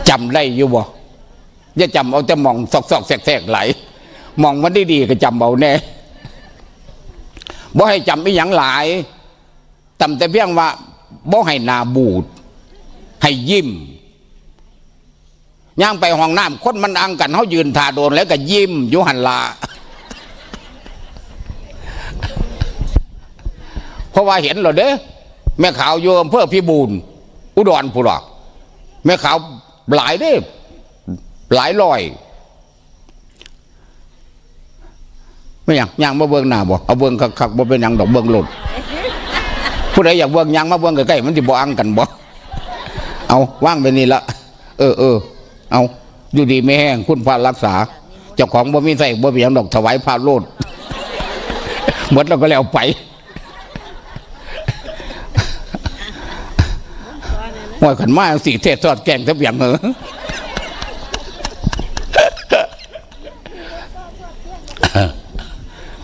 จำได้อยู่บ่อย่าจำเอาแต่มองซอกแทกไหลมองมันดีๆก็จำเอาแน่บ่ให้จำไม่หยังหลายจำแต่เพียงว่าบ่ให้หน้าบูดให้ยิ้มย่างไปห้องน้ำคนมันอังกันเขายืนท่าโดนแล้วก็ยิ้มอยู่หันลาเพราะว่าเห็นเหรอเด้แม่ขาวอยู่อำเภอพิบูลอุดรผู้หรอกแม่ขาวหลายเด้หลายร้อยไม่ยังมาเบื้องหน้าบ่เอาเบื้องคักบ่เป็นยังดอกเบื้องหลุดผู้ใดอยากเบื้องยังมาเบื้องใกล้ๆมันจะบ่อังกันบ่เอาว่างไปนี่ละเอาอยู่ดีไม่แห้งคุณพระรักษาเจ้าของบ่มีใส่บ่มียังดอกถวายพระโลดหมดแล้วก็แล้วไปว่าขันมาสีเทศทอดแกงทับอย่างเหรอ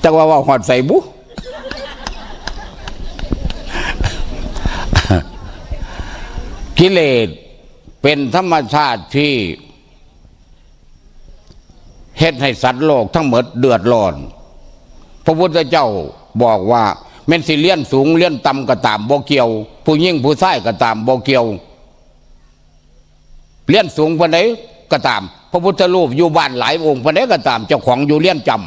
แต่ว่าหอดใส่บุกิเลสเป็นธรรมชาติที่เฮ็ดให้สัตว์โลกทั้งหมดเดือดร้อนพระพุทธเจ้าบอกว่าแม่นสิเลี้ยนสูงเลี้ยนต่ำก็ตามบ่เกี่ยวผู้ยิ่งผู้ชายก็ตามบ่เกี่ยวเลี้ยนสูงปานใดก็ตามพระพุทธรูปอยู่บ้านหลายองค์ปานใดก็ตามเจ้าของอยู่เลี้ยนจำ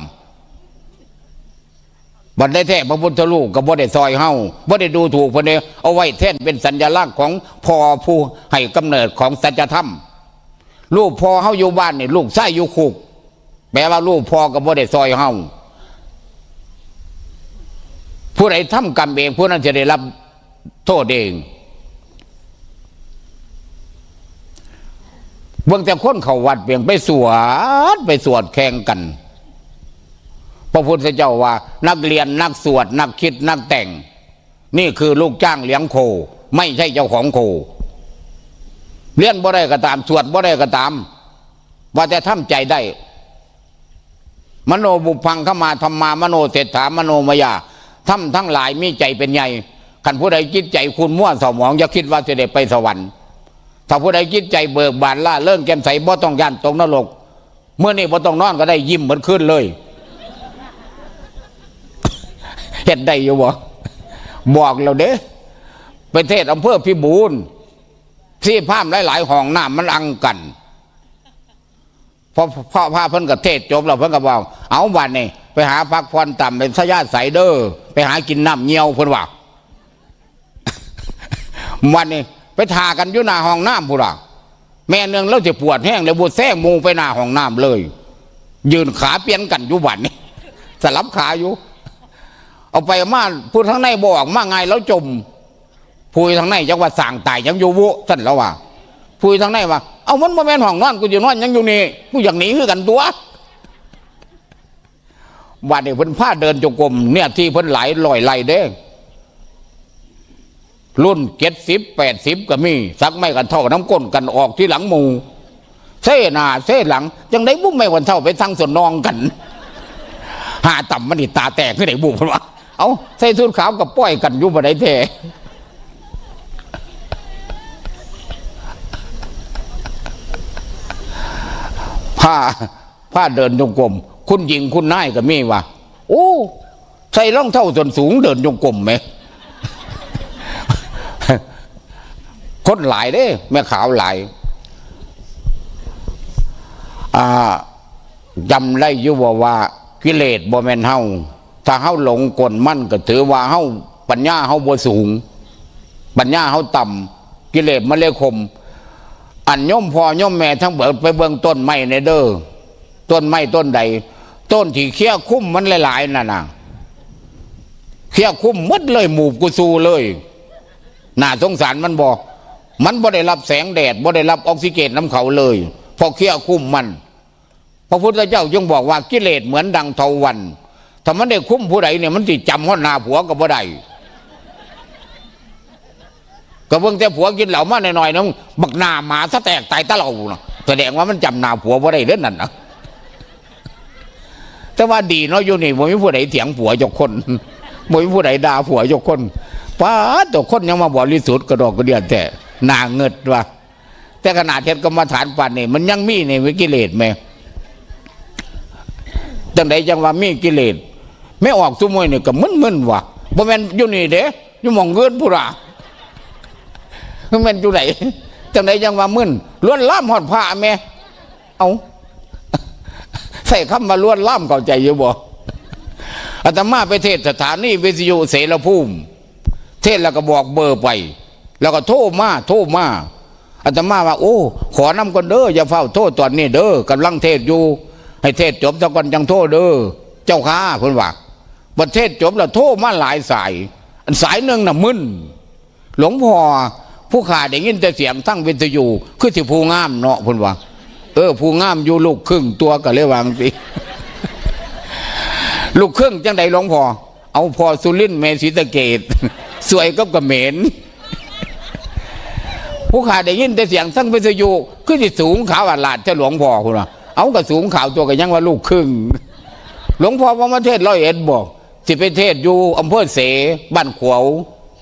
บัดได้แท้พระพุทธรูปก็บ่ได้ซอยเฮาบ่ได้ดูถูกเพิ่นเด้เอาไว้แทนเป็นสัญลักษณ์ของพ่อผู้ให้กำเนิดของสัจธรรมลูกพ่อเฮาอยู่บ้านนี่ลูกชายอยู่คุกแปลว่าลูกพ่อก็บ่ได้ซอยเฮาผู้ใดทำกรรมเองผู้นั้นจะได้รับโทษเองเบื้องแต่คนเขาวัดเพียงไปสวดแข่งกันพระพุทธเจ้าว่านักเรียนนักสวดนักคิดนักแต่งนี่คือลูกจ้างเลี้ยงโคไม่ใช่เจ้าของโคเรียนบ่ได้ก็ตามสวดบ่ได้ก็ตามว่าแต่ทำใจได้มโนบุพังขมาธรรมามโนเศรษฐามโนมยาทำทั้งหลายมีใจเป็นใหญ่ขันผู้ใดจิตใจคุณมั่วเศร้าหมองอย่าคิดว่าจะได้ไปสวรรค์ถ้าผู้ใดจิตใจเบิกบานล่าเริ่มแจ่มใสบ่ต้องย่านตกนรกเมื่อนี้บ่ต้องนอนก็ได้ยิ้มเหมือนขึ้นเลยเห็นได้อยู่บ่บอกเราเด้ไปเทศอำเภอพิบูล ที่พามหลายๆห้องน้ำมันอังกันพอพาเพิ่นกับเทศจบแล้วเพิ่นก็บอกเอาวันนี้ไปหาพักผ่อนต่ำเป็นสยาใสเด้อไปหากินน้ำเงี้ยวเพิ่นว่า วันนี้ไปทากันอยู่หน้าห้องน้ำพุ่นล่ะแม่เนืองแล้วจะปวดแห้งเลยบวชแซงมูไปหน้าห้องน้ำเลยยืนขาเปลี่ยนกันอยู่วันนี้สลับขาอยู่เอาไปมาพูดทั้งในบอกมาไงแล้วจมพูดทั้งในจังว่าสั่งตายยังอยู่วุสั่นแล้วว่าพูดทั้งในว่าเอามันมาแม่นห้องนอนกูอยู่นอนยังอยู่นี่กูอย่างนี้คือกันตัววันนี้เพิ่นพาเดินจงกรมเนี่ยที่เพิ่นไหลลอยไหลเด้รุ่น70 80ก็มีสักไม่กันเท่าน้ำก้นกันออกที่หลังหมูเส้หน้าเส้หลังยังได้บุ้มไม่วันเท่าไปทั้งส่วนนองกันหาต่ำมันนี่ตาแตกขึ้นไหนบุ้มวะเอาใส่ชุดขาวกับป้อยกันอยู่บ่ได้แท้ผ้าเดินจงกรมคุณหญิงคุณนายก็มีวะโอ้ใส่รองเท้าส่วนสูงเดินจงกรมไหมคนหลายเด้แม่ขาวหลายจำได้อยู่ว่ากิเลสบ่แม่นเฮาถ้าเฮาหลงกลมั่นก็ถือว่าเฮาปัญญาเฮาบ่สูงปัญญาเฮาต่ำกิเลสมันเลยข่มอันย่อมพ่อย่อมแม่ทั้งเบิดไปเบิ่งต้นไม้ในเด้อต้นไม้ต้นใดต้นที่เขี้ยคุ้มมันหลายๆน่ะเขี้ยคุ้มมดเลยหมู่กุซูเลยน่าสงสารมันบอกมันบ่ได้รับแสงแดดบ่ได้รับออกซิเจนน้ำเขาเลยพอเขี้ยคุ้มมันพระพุทธเจ้ายังบอกว่ากิเลสเหมือนดังเทวันถ้ามันได้คุ้มผู้ใดเนี่ยมันติจำหัวหน้าผัวก็บ่ได้ก็เพิ่งแต่ผัวกินเหล่ามาหน่อยๆน้องบักหน้าหมาซะแตกตายตะเหล่านะแสดงว่ามันจำหน้าผัวบ่ได้เด้อนั่นนะแต่ว่าดีเนาะอยู่นี่บ่มีผู้ใดเถียงผัวเจ้าคนบ่มีผู้ใดด่าผัวเจ้าคนป้าตัวคนยังมาบริสุทธิ์กระดอกกระเดียดแต่หน้าเงิดว่ะแต่ขนาดเทศกรรมฐานปันนี่มันยังมีในวิกิเลสไหมจังใดจังว่ามีกิเลสไม่ออกทุกมวยเนี่ยก็มึนว่ะบ่แม่นอยู่นี่เด้อยู่หม่องเงินผู้ราบ่แม่นอยู่ไหนจังใดจังว่ามึนล้วนล่ามหอดผ้าแม่เอาใส่คำมาล้วนล่ามเข้าใจอยู่บ่อาตมาไปเทศสถานีวิทยุเสรภูมิเทศแล้วก็บอกเบอร์ไปแล้วก็โทรมาอาตมาว่าโอ้ขอนำก่อนเด้ออย่าเฝ้าโทษตอนนี้เด้อกำลังเทศอยู่ให้เทศจบซะก่อนจังโทษเด้อเจ้าข้าเพิ่นว่าบัดเทศจบแล้วโทรมาหลายสายอันสายหนึ่งน่ะมึนหลวงพ่อผู้ขาได้ยินแต่เสียงทั้งวิทยุคือสิผู้งามเนาะเพิ่นว่าผู้งามอยู่ลูกครึ่งตัวก็เลยวางสิ ลูกครึ่งจังใดหลวงพ่อเอาพอสุรินทร์แม่ศรีสะเกษสวยกับกระเหม็นผู้ขาได้ยินแต่เสียงทั้งวิทยุคือสิสูงขาวหลาดเจ้าหลวงพ่อคุณว่าเอากระสูงขาวตัวก็ยังว่าลูกครึ่งหลวงพ่อพระมาเทศ101บอกสิไปเทศอยู่อำเภอเสบ้านขวาว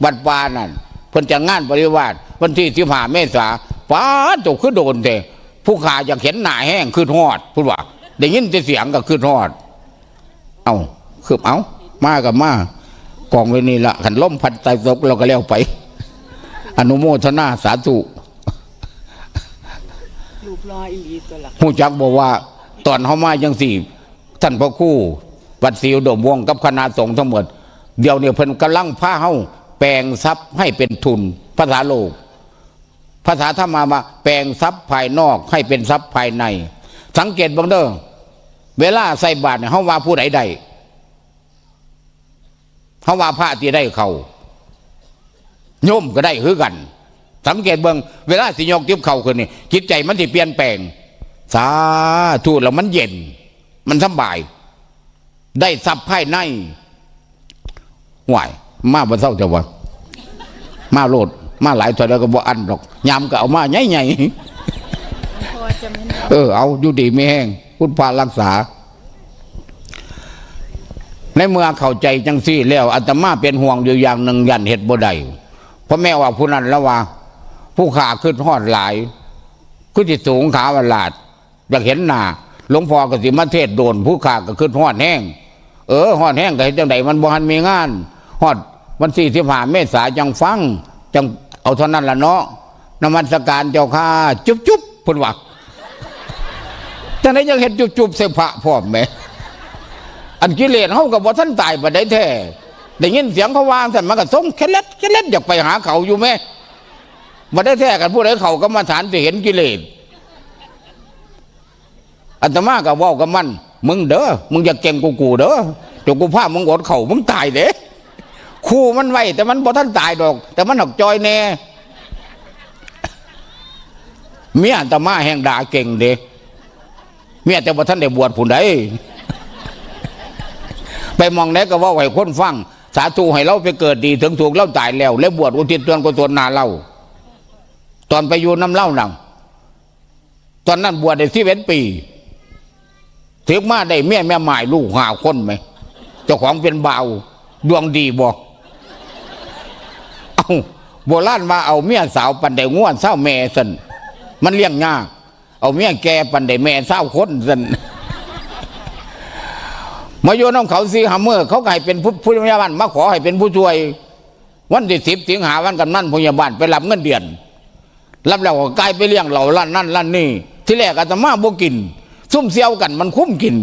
บ้านปานั่นเพิ่นจะงานปริวาสวันที่15 เมษายนป้าตกคือโดนแต่ผู้ขาอยากเห็นหน้าแห้งคือทอดพูดว่าได้ยินแต่เสียงก็คือทอดเอาคือเอามากับมากองไว้นี่ละขันล่มพันไตตกเราก็แล้วไปอนุโมทนาสาธุลูกลอยอีตัวละผู้จักบอกว่าตอนเขามายังสี่ท่านพระครูวัดศรีอุดมวงศ์กับคณะสงฆ์ทั้งหมดเดี๋ยวเนี่ยเพิ่นกำลังพาเฮาแปลงทรัพย์ให้เป็นทุนภาษาโลกภาษาธรรมมาแปลงทรัพย์ภายนอกให้เป็นทรัพย์ภายในสังเกตบ้างเด้อเวลาใส่บาตรเนี่ยเขาว่าผู้ใดใดเขาว่าพระที่ได้เขาโยมก็ได้คือกันสังเกตเบิ่งเวลาสิยกทิพย์เข่าขึ้นนี่จิตใจมันสิเปลี่ยนแปลงสาธุแล้วมันเย็นมันสบายได้ทรัพย์ภายในไหวมาบ่เศร้าจะวะมาโลดมาหลายตัวแล้วก็บ่อันหรอกยามก็เอามาใหญ่ๆเอาอยู่ดีไม่แห้งพุทธพารักษาในเมื่อเข้าใจจังซี่แล้วอาตมาเป็นห่วงอยู่อย่างหนึ่งยันเฮ็ดบ่ได้เพราะแม่ว่าผู้นั้นแล้วว่าผู้ขาขึ้นฮอดหลายคือสิสูงขาวหลาดอยากเห็นหน้าหลวงพ่อก็สิมาเทศโดนผู้ขาก็ขึ้นฮอดแห้งฮอดแห้งก็เฮ็ดจังไดมันบ่ทันมีงานฮอดวันที่15 เมษายนจังฟังจังเอาเท่านั้นล่ะเนาะ นมัสการเจ้าข้าจุ๊บจุ๊บพุ่นว่าจังได๋ยังเห็นจุ๊บจุ๊บใส่พระพร้อมแหมอันกิเลสเฮาก็บ่ทันตายบ่ได้แท้ได้ยินเสียงเขาวางซั่นมันก็ส่งเคล็ดอยากไปหาเขาอยู่แม่บ่ได้แท้กันผู้ใดเขากรรมฐานสิเห็นกิเลสอาตมาก็เว้ากับมันมึงเด้อมึงอย่าเก่งกูเด้อเดี๋ยวกูพามึงอดเข่ามึงตายเด้คู่มันไว้แต่มันบ่ทันตายดอกแต่มันหอกจอยแน่เมียอาตมาแห่งด่าเก่งเด้เมียแต่บ่ทันได้บวชผู้ใดไปมองไหนก็ว่าให้คนฟังสาธุให้เราไปเกิดดีถึงถูกเราตายแล้วบวชอุทิศตนกุศลนาเราตอนไปอยู่น้ำเล่านั่งตอนนั้นบวชได้11 ปีถึงมาได้เมียแม่หมายลูก5 คนไหมเจ้าของเป็นบ่าวดวงดีบอกเอาโบราณมาเอาเมียสาวปันได้ง่วนเศร้าแม่สันมันเลี้ยงยากเอาเมียแก่ปันได้แม่เศร้าคนสันมาโยนน้องเขาซีหาเมื่อเขาไก่เป็นผู้พยาบาลมาขอให้เป็นผู้ช่วยวันที่10 สิงหาวันกันนั่นพยาบาลไปรับเงินเดือนรับแล้วก็กลายไปเลี้ยงเหล่าลั่นนั่นลั่นนี่ที่แรกอาตมาบ่กินซุ่มเซียวกันมันคุ้มกิน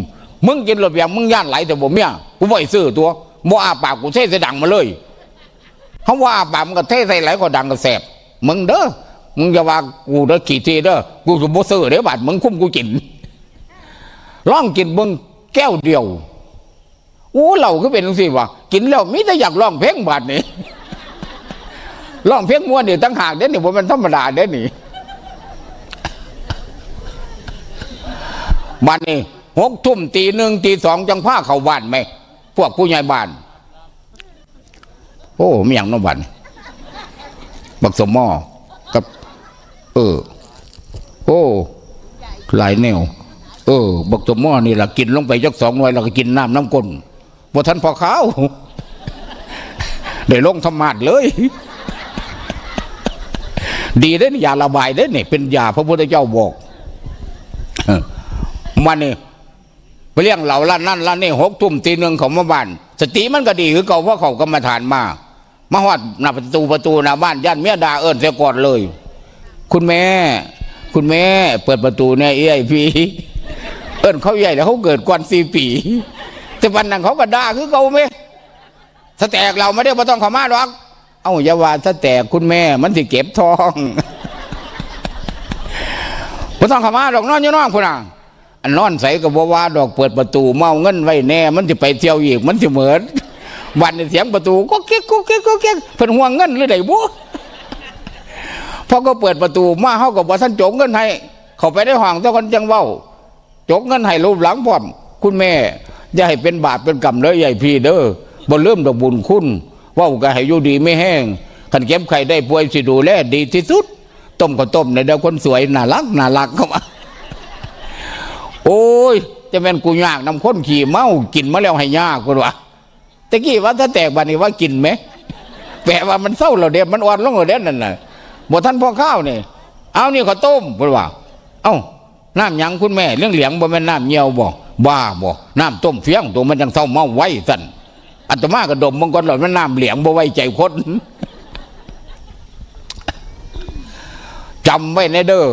มึงกินหลบอย่างมึงย่านไหลแต่บ่เมียกูบ่ให้ซื้อตัวบ่อาปากกูเทใส่ดังมาเลยเขาว่าอาปากมันก็เทใส่ไหลก็ดังก็แสบมึงเด้อมึงอย่าว่ากูเด้อกี่ทีเด้อกูจะบ่ซื้อเดี๋ยวบาดมึงคุ้มกูกินร้องกินมึงแก้วเดียวโอ้เราก็เป็นสิวะกินแล้วมิแต่อยากร้องเพลงบาดนี่ร้องเพลงม้วนนี่ตั้งหากเด้นี่บ่มันธรรมดาเด้นี่บ้านนี้6 ทุ่มตี 1 ตี 2จังพาเข้าบ้านไหมพวกผู้ใหญ่บ้านโอ้ไม่อย่างน้องบ้านบักสมหม้อกับโอ้หลายแนวบักสมหม้อนี่ล่ะกินลงไปจัก2 หน่วยแล้วก็กินน้ำก้นบ่ทันพอข้าวได้ลงธรรมาสเลยดีเด้นี่ยาระบายเด้นี่เป็นยาพระพุทธเจ้าบอกมันนี่ไปเลี้ยงเหล่าล้านนั่นล้านนี่6 ทุ่มตี 1เขามาบ้านสติมันก็ดีคือเก่าเพราะเขากรรมฐานมาฮอดหน้าประตูหน้าบ้านย่านเมียด่าเอิ้นเสียก่อนเลยคุณแม่เปิดประตูเนี่ยไอ้พี่เอิ้นเขาใหญ่แล้วเขาเกิดก่อน4 ปีแต่วันนั้นเขาก็ด่าคือเก่าไหมสแตกเราไม่ได้บ่ต้องเข้ามาหรอกเอ้าอย่าว่าสแตกคุณแม่มันสิเก็บทองบ่ต้องเข้ามาดอกนอนอยู่นอกพุ่นน่ะนอนใส่กับว่าดอกเปิดประตูเมาเงินไว้แน่มันจะไปเที่ยวอีกมันจะเหมือนวันเสียงประตูก็เก๊กเพิ่นห่วงเงินหรือไดบ่พอก็เปิดประตูมาเฮาก็บ่ทันจกเงินให้เข้าไปในห้องเจ้าคนจังเว้าจกเงินให้รูปหลังพร้อมคุณแม่อย่าให้เป็นบาปเป็นกรรมเด้อใหญ่พี่เด้อบ่ลืมดอกบุญคุณเว้าก็ให้อยู่ดีไม่แห้งคันเก็บไข่ได้ป่วยสิดูแลดีที่สุดต้มก็ต้มในเด้อคนสวยน่ารักเข้ามาโอ้ยจะเป็นกูยากนำคนขี่เมากินมาแล้วให้ยากกูวะตะกี้ว่าถ้าแตกบัดนี้ว่ากินไหมแปลว่ามันเศร้าเราเด็ดมันอ่อนลงเราเด็ดนั่นน่ะบ่ท่านพ่อข้าวนี่เอานี่ข้าวต้มกูว่าเอ้าน้ำยังคุณแม่เรื่องเหลียงบ่แม่นน้ำเหี่ยวบ่บ้าบ่น้ำต้มเฟี้ยงตัวมันจังเศร้าเมาไว้สั่นอาตมาก็ดมบางคนหล่อนมันน้ำเหลียงบ่ไว้ใจคนจำไว้ในเด้อ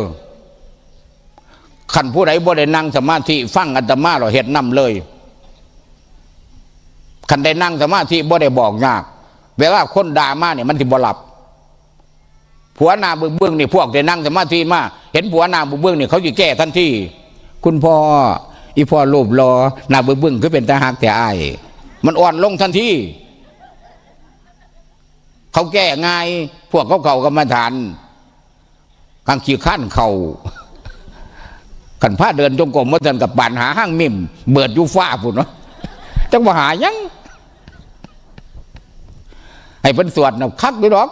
ขันผู้ใดบ่ได้นั่งสมาธิฟังอาตมาเราเฮ็ดนำเลยขันได้นั่งสมาธิบ่ได้บอกยากเวลาคนด่ามาเนี่ยมันสิบ่หลับผัวหน้าเบื้องนี่พวกได้นั่งสมาธิมาเห็นผัวหน้าเบื้องนี่เขาจะแก้ทันทีคุณพ่ออีพ่อรูปรอหน้าเบื้องคือเป็นตาหักแต่อายมันอ่อนลงทันทีเขาแก้ง่ายพวกเขากรรมฐานข้างขี้ข้านเขาขันผ้าเดินจงกรมมาเดินกับป่านหาห้างมิมเบิดยูฟ้าพุ่นเนาะจังว่าหายังให้เป็นสวดนะคักด้วยดอก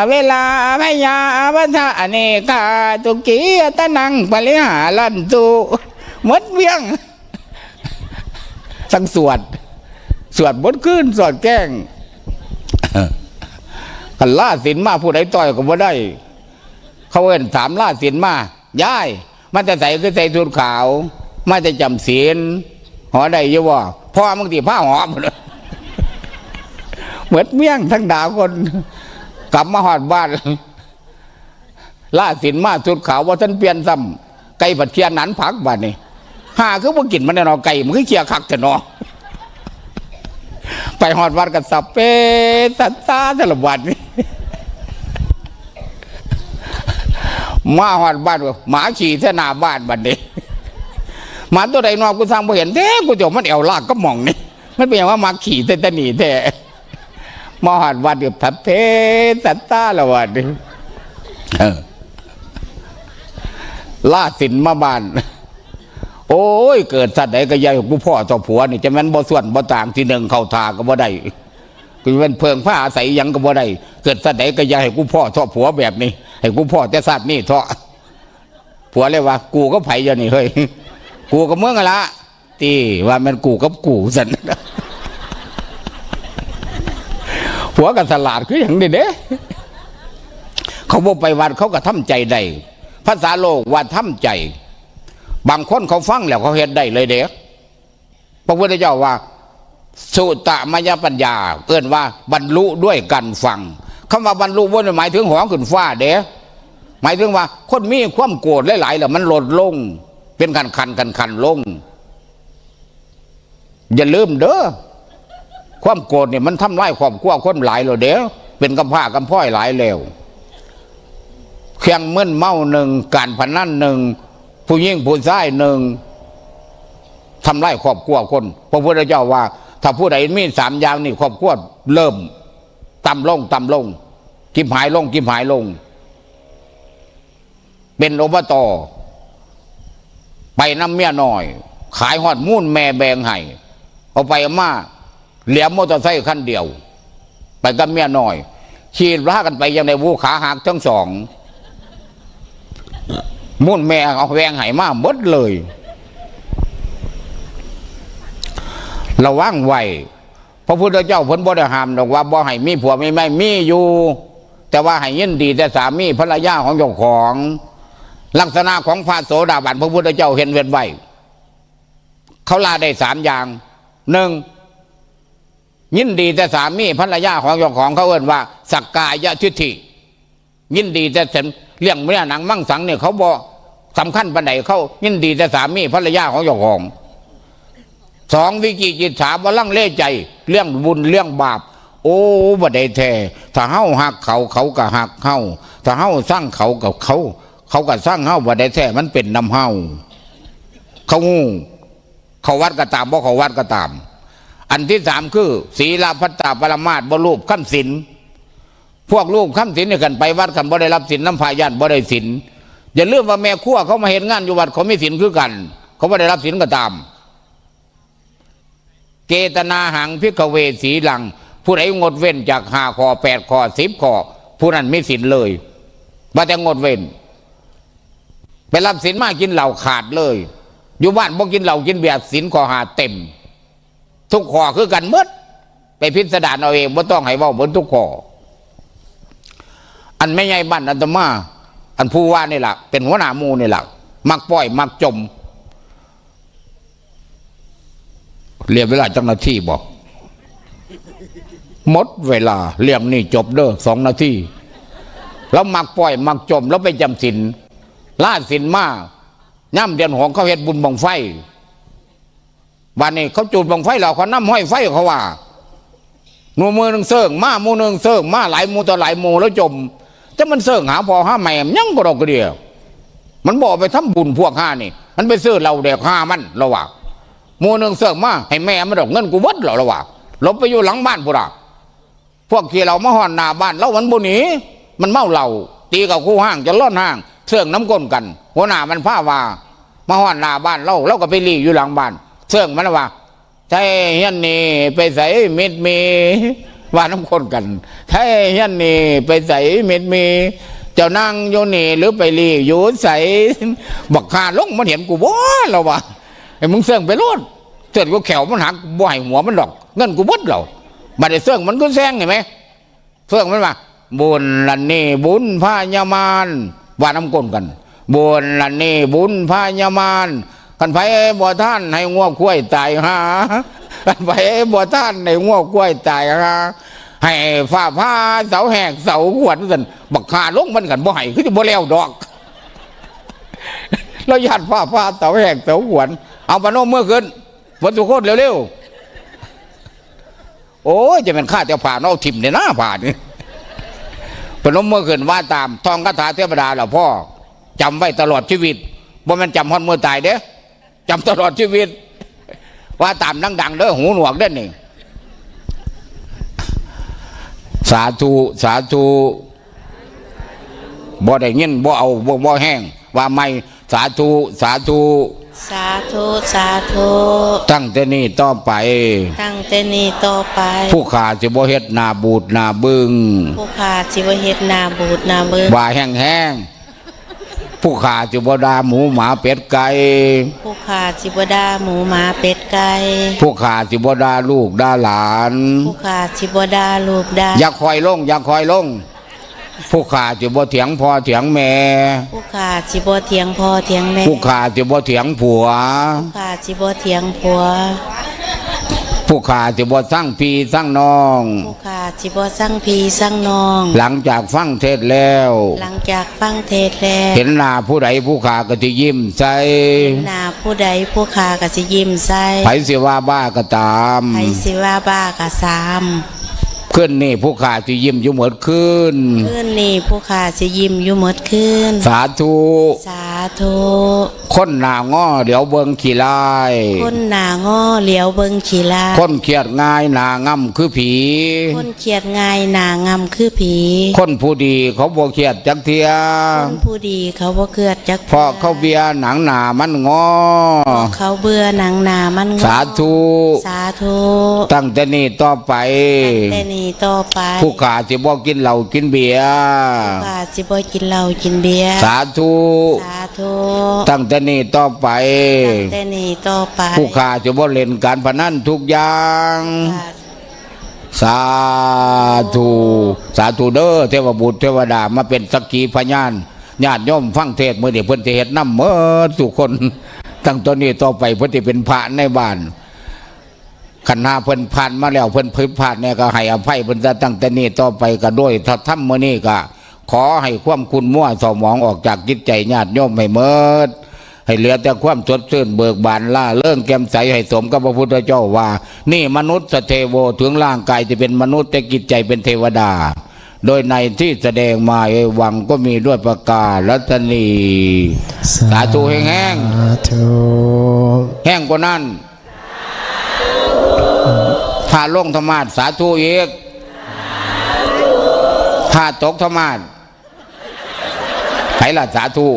เวลาพยาวัฏอเนกาตุกีตะนังปริหารันตุมดเวียงสังสวดบดขึ้นสวดแกล้งกันล่าสินมาผู้ใดต่อยก็บ่ได้เขาเอิ้นถามล่าสินมาย้ายมันจะใส่คือใส่ชุดขาวมันจะจำศีลหอได้อยู่ว่าพ่อบางทีผ้าหอมเหมือนเมี่ยงทั้งด่าคนกลับมาหอดบ้าน ล่าสินมาสุดขาวว่าท่านเปลี่ยนซ้ำไก่ผัดเคียนหนันผักบ้านนี่หาคือว่ากินมันแน่นอนไก่มันคือเคียคักแต่นอไปหอดวัดกับสับเปสัตตาสลับวัดนี่มาหอดบ้านหมาขี่เสนาบ้านบ้านนี้หมาตัวใดนอนกูสร้างบ่เห็นแท้กูเดี๋ยวมันแอวลากก็มองนี่มันเป็นอย่างว่ามาขี่แต่ตะหนีแท้มาหอดวัดกับสับเปสัตตาละวัดนี่ล่าสินมาบ้านโอ้ยเกิดสัตว์ใดก็ยายกูพ่อเจ้าผัวนี่จะแม่นบ่ส่วนบ่ต่างที่หนึ่งเข้าทาก็บ่ได้กูเป็นเพิงผ้าอาศัยยังก็บ่ได้เกิดสัตว์ใดก็ยายให้กูพ่อเจ้าผัวแบบนี้ให้กูพ่อแต่สัตว์นี่เถาะผัวเลยว่ากูก็ไผอยู่นี่เฮ้ยกูกับเมืองละตีว่ามันกูกับกูสันผัวกับสลาดคืออย่างนี้เด้เขาบอกไปวัดเขาก็ทำใจได้ภาษาโลกว่าทำใจบางคนเขาฟังแล้วเขาเห็นได้เลยเด้พระพุทธเจ้าว่าสุตมยปัญญาเอื้นว่าบรรลุด้วยกันฟังคำว่าบรรลุว่าหมายถึงหอขึ้นฟ้าเด้หมายถึงว่าคนมีความโกรธหลายๆแล้วมันลดลงเป็นคันลงอย่าลืมเด้อความโกรธเนี่ยมันทำลายครอบครัวคนหลายเลยเด้อเป็นกำพ้ากำพ้อยหลายแล้วเครื่องมึนเมาหนึ่งการพนันหนึ่งผู้หญิงผู้ชายหนึ่งทำลายครอบครัวคนพระพุทธเจ้าว่าถ้าผู้ใดมีสามอย่างนี่ครอบครัวเริ่มต่ำลงกิมหายลงเป็นอบตไปน้ำเมียหน่อยขายหอดมุ่นแม่แบงให้เอาไปมาเหลี่ยมมอเตอร์ไซค์คันเดียวไปกับเมียหน่อยขี่พากันไปยังในวูขาหักทั้งสองมุ่นแม่เอาแวงไห้มาหมดเลยระวังไว้พระพุทธเจ้าเพิ่นบ่ได้ห้ามดอกว่าบ่ให้มีผัวไม่มีอยู่แต่ว่าให้ยินดีแต่สามีภรรยาของเจ้าของลักษณะของพระโสดาบันพระพุทธเจ้าเห็นเว้นไว้เขาลาได้สามอย่างหนึ่งยินดีแต่สามีภรรยาของเจ้าของเขาเอิ้นว่าสักกายทิฏฐิยินดีแต่เรื่องเมียหนังมั่งสังเนี่ยเขาบอกสำคัญปานใดเขายินดีแต่สามีภรรยาของเจ้าของสองวิจิกิจฉาบ่ลังเลใจเรื่องบุญเรื่องบาปโอ้บ่ได้แท้ถ้าเฮาหักเขาเขาก็หักเฮาถ้าเฮาสร้างเขากับเขาก็สร้างเฮาบ่ได้แท้มันเป็นนำเฮาเขางูเขาวัดก็ตามบ่เขาวัดก็ตามอันที่สามคือศีลพัตตาปรมาสบ่รูปขั้นศีลพวกลูกขั้นศีลเนี่ยกันไปวัดกันบ่ได้รับศีลน้ำพายันบ่ได้ศีลอย่าลืมว่าแม่ขั้วเขามาเห็นงานอยู่วัดเขาไม่ศีลคือกันเขาบ่ได้รับศีลก็ตามเกตนาหังพิกเวสีหลังผู้ใดงดเว้นจาก5 ข้อ 8 ข้อ 10 ข้อผู้นั้นไม่ศีลเลยว่าแต่งดเว้นไปรับศีลมากินเหล้าขาดเลยอยู่บ้านบ่กินเหล้ากินเบียร์ศีลข้อ5เต็มทุกข้อคือกันหมดไปพิสดารเอาเองบ่ต้องให้เว้าเหมือนทุกข้ออันไม่ใหญ่บ้านอันตมาอันผู้ว่านี่แหละเป็นหัวหน้าหมู่นี่แหละมักปล่อยมักจมเรียกเวลาจังนาทีบอกหมดเวลาเรื่องนี้จบเด้อ2 นาทีแล้วมักปล่อยมักจมแล้วไปจำศีลล่าศีลมาย่ำเดือนของเขาเฮ็ดบุญบังไฟวันนี้เขาจุดบังไฟเราเขาน้ำห้อยไฟเขาว่าหนูมือหนึ่งเสิร์งมาหมูหนึ่งเสิร์งมาหลายหมูต่อหลายหมูแล้วจมจะมันเสิร์งหาพอหาแม่ยังบ่ดอกกระเดียวมันบอกไปทำบุญพวกห้านี่มันไปซื้อเราเด็กห้ามันเราว่าหมูหนึ่งเสิร์งมาให้แม่มันดอกเงินกูวัดเราว่าหลบไปอยู่หลังบ้านพวกเราพวกที่เรามาห่อนหน้าบ้านเรามันบุหนีมันเมาเหล้าตีกับคู่ห้างจะล่อนห้างเสื่องน้ำก้นกันหัวหน้ามันผ้าว่ามาห่อนหน้าบ้านเราก็ไปรีอยู่หลังบ้านเสื่องมันว่าใช่เฮียนนี่ไปใส่เม็ดมีว่าน้ำก้นกันใช่เฮียนนี่ไปใส่เม็ดมีเจ้านั่งโยนี่หรือไปรีอยู่ใส่บักคาลงมันเห็นกูบ่เราว่าไอ้มึงเสื่องไปรถเสื่องกูแขวมันหักบ่อยหัวมันดอกเงินกูบดเราบัดไอ้เสื่องมันก็แซงเห็นไหมเสื่องมันว่าบุญลันนี่บุญพญามารว่าน้ำก้นกันบุญลันนี่บุญพญามารกันไปบ่ท่านให้งัวกล้วยตายฮะกันไปบ่ท่านให้งัวกล้วยตายฮะ ให้ฟ้าผ้าเสาแหกเสาขวดกันบักขาลงมันกันบ่ให้คือจะบ่แล้วดอกแล้วญาติฟ้าผ้าเสาแหกเสาขวดเอาปนมเมื่อคืนวันสุโคตรเร็วๆโอ้ยจะเป็นข้าเจ้าผ่านเอาถิ่มเนี่ยนะผ่านนี่ปนมเมื่อคืนว่าตามท่องคาถาเทวดาเหล่าพ่อจำไว้ตลอดชีวิตบ่แม่นจำฮอดเมื่อตายเด้จำตลอดชีวิตว่าตามดังๆเด้อหูหนวกเด้อนี่สาธุสาธุบ่ได้เงินบ่เอาบ่แห้งว่าไม่สาธุสาธุสาธุสาธุ ตั้งแต่นี้ต่อไปตั้งแต่นี้ต่อไปผู้ขาสิบ่เฮ็ดนาบูดนาบึงผู้ขาสิบ่เฮ็ดนาบูดนาบึงว่าแห้งผู้ขาสิบ่ด่าหมูหมาเป็ดไก่ผู้ขาสิบ่ด่าหมูหมาเป็ดไก่ผู้ขาสิบ่ด่าลูกด่าหลานผู้ขาสิบ่ด่าลูกด่าอย่าคอยลงอย่าคอยลงผู้ขาสิบ่เถียงพ่อเถียงแม่ผู้ขาสิบ่เถียงพ่อเถียงแม่ผู้ขาสิบ่เถียงผัวผู้ขาสิบ่เถียงผัวผู้ขาสิบ่สร้างพี่สร้างน้องผู้ขาสิบ่สร้างพี่สร้างน้องหลังจากฟังเทศแล้วหลังจากฟังเทศแล้วเห็นหน้าผู้ใดผู้ขาก็สิยิ้มใส่หน้าผู้ใดผู้ขาก็สิยิ้มใส่ไผสิว่าบ้าก็ตามไผสิว่าบ้าก็สามขึ้นนี่ผู้ขาสิยิ้มอยู่หมดขึ้นนี่ผู้ขาสิยิ้มอยู่หมดขึ้นสาธุสาธุคนหน้าง้อเดี๋ยวเบิ่งขี้ลายคนหน้าง้อเหลียวเบิ่งขี้ลายคนเครียดง่ายหน้าง่ำคือผีคนเครียดง่ายหน้าง่ำคือผีคนผู้ดีเขาบ่เครียดจักเทียคนผู้ดีเขาบ่เครียดจักเพราะเขาเบียหนังหน้ามันงอเขาเบื่อหนังหน้ามันงอสาธุสาธุตั้งแต่นี้ต่อไปตั้งแต่นี้ต่อไปผู้ขาสิบ่กินเหล้ากินเบียร์ผู้ขาสิบ่กินเหล้ากินเบียร์สาธุสาธุตั้งแต่นี้ต่อไปตั้งแต่นี้ต่อไปผู้ขาสิบ่เล่นการพนันทุกอย่างสาธุสาธุเด้อเทวบุตรเทวดามาเป็นสักขีพยานญาติโยมฟังเทศมื้อนี้เพิ่นสิเฮ็ดนำเมิดทุกคนตั้งแต่นี้ต่อไปเพิ่นสิเป็นพระในบ้านขันหาเพิ่นผ่านมาแล้วเพิ่นผิดพลาดเนี่ยก็ให้อภัยเพิ่นจะตั้งแต่นี้ต่อไปก็ด้วยถ้าทำมื้อนี้ก็ขอให้ความคุณมั่วเศร้าหมองออกจากจิตใจญาติโยมให้หมดให้เหลือแต่ความสดชื่นเบิกบานล่าเรื่องแจ่มใสให้สมกับพระพุทธเจ้าว่านี่มนุษย์เทโวถึงร่างกายจะเป็นมนุษย์แต่จิตใจเป็นเทวดาโดยในที่แสดงมาเอวังก็มีด้วยประกาศรัตนีสาธุแห้งแห้งกว่านั้นถ้าลงธรรมาสาธุอีกถ้าตกธรรมาสไผละสาธุ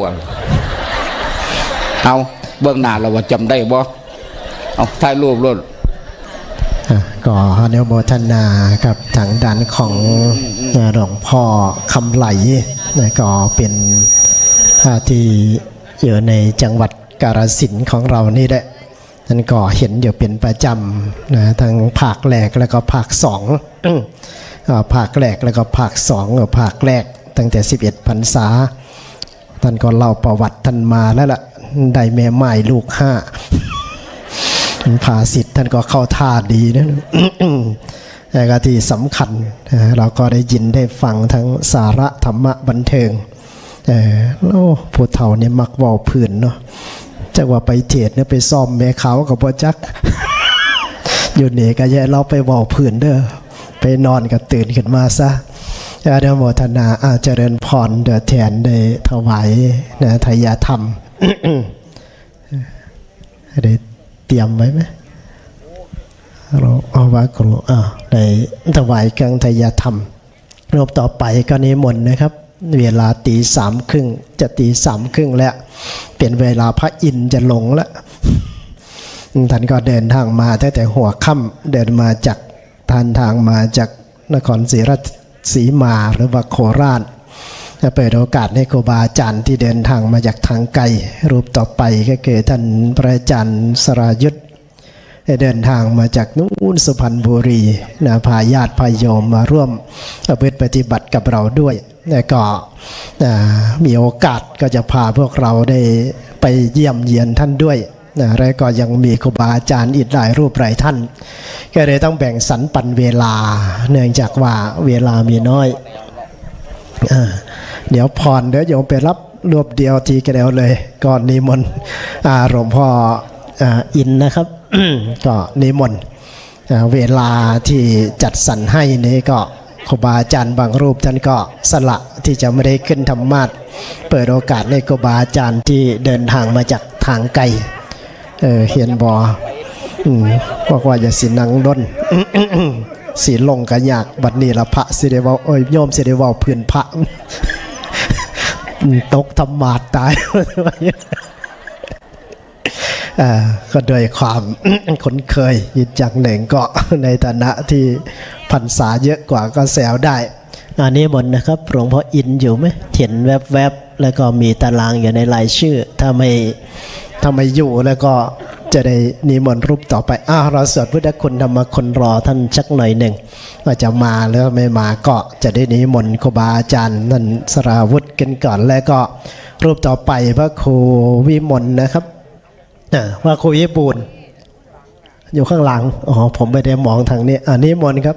เอาเบื้องหน้าเราว่าจำได้บ่เอาถ่ายรูปรุ่นก็อนุโมทนากับทางด้านของหลวงพ่อคำไหลก็เป็นที่อยู่ในจังหวัดกาฬสินธุ์ของเรานี่แหละนั่นก็เห็นอยู่เป็นประจำนะทั้งภาคแรกแล้วก็ภาคสองภาคแรกแล้วก็ภาคสองภาคแรกตั้งแต่11 พรรษาท่านก็เล่าประวัติท่านมาแล้วล่ะได้แม่ไม้ลูก5ภาษิตท่านก็เข้าท่าดีนะแต่ก็ที่สำคัญเราก็ได้ยินได้ฟังทั้งสาระธรรมะบันเทิงผู้เฒ่าเนี่ยมักเว้าพื้นเนาะจักว่าไปเทศเนี่ยไปซ่อมแม่เขากับพ่อจักอยู่นี่ก็แย่เราไปเว้าพื้นเด้อไปนอนก็ตื่นขึ้นมาซะอนุโมทนาเจริญพรเดือแทนได้ถวายนะทายาธรรมได้เตรียมไว้ไหมเราเอาไว้กรุได้ถวายกังทายาธรรมรอบต่อไปก็นิมนต์นะครับเวลา3:30จะ3:30แล้วเป็นเวลาพระอินทร์จะลงแล้วท่านก็เดินทางมาตั้งแต่หัวค่ำเดินมาจากทางมาจากนครศรีราชสีมาหรือว่าโคราชจะเปิดโอกาสให้ครูบาอาจารย์ที่เดินทางมาจากทางไกลรูปต่อไปก็คือท่านพระอาจารย์สรายุทธเดินทางมาจากนู้นสุพรรณบุรีนะพาญาติพาโยมมาร่วมปฏิบัติกับเราด้วยแล้วก็มีโอกาสก็จะพาพวกเราได้ไปเยี่ยมเยียนท่านด้วย แล้วก็ยังมีครูบาอาจารย์อีกหลายรูปหลายท่านก็เลยต้องแบ่งสรรปันเวลาเนื่องจากว่าเวลามีน้อยเดี๋ยวพรเดี๋ยวโยมไปรับรวบเดียวทีกันเดียวเลยก่อนนิมนต์หลวงพ่ออินนะครับ ก็นิมนต์เวลาที่จัดสรรให้นี้ก็ครูบาอาจารย์บางรูปท่านก็สละที่จะไม่ได้ขึ้นธรรมาสน์เปิดโอกาสให้ครูบาอาจารย์ที่เดินทางมาจากทางไกลเห็นบ่บอกว่าอย่าสินังด้น สีลงกันยากบัดนี้ละพระสิเดวาโยมสิเดวาพื้นพระ ตกธรรมาสตาย ก็โดยความ คุ้นเคยอีกอย่างหนึ่งก็ ในฐานะที่พรรษาเยอะกว่าก็แซวได้อันนี้หมดนะครับหลวงพ่ออินอยู่ไหมเห็นแวบๆแล้วก็มีตารางอยู่ในรายชื่อถ้าไม่อยู่แล้วก็จะได้นิมนต์รูปต่อไปเราสวดพุทธคุณธรรมคุณรอท่านชักหน่อยหนึ่งว่าจะมาหรือไม่มาก็จะได้นิมนต์ครูบาอาจารย์ท่านสราวุธกันก่อนแล้วก็รูปต่อไปพระครูวิมลนะครับพระครูวิบูลย์อยู่ข้างหลังผมไม่ได้มองทางนี้นิมนต์ครับ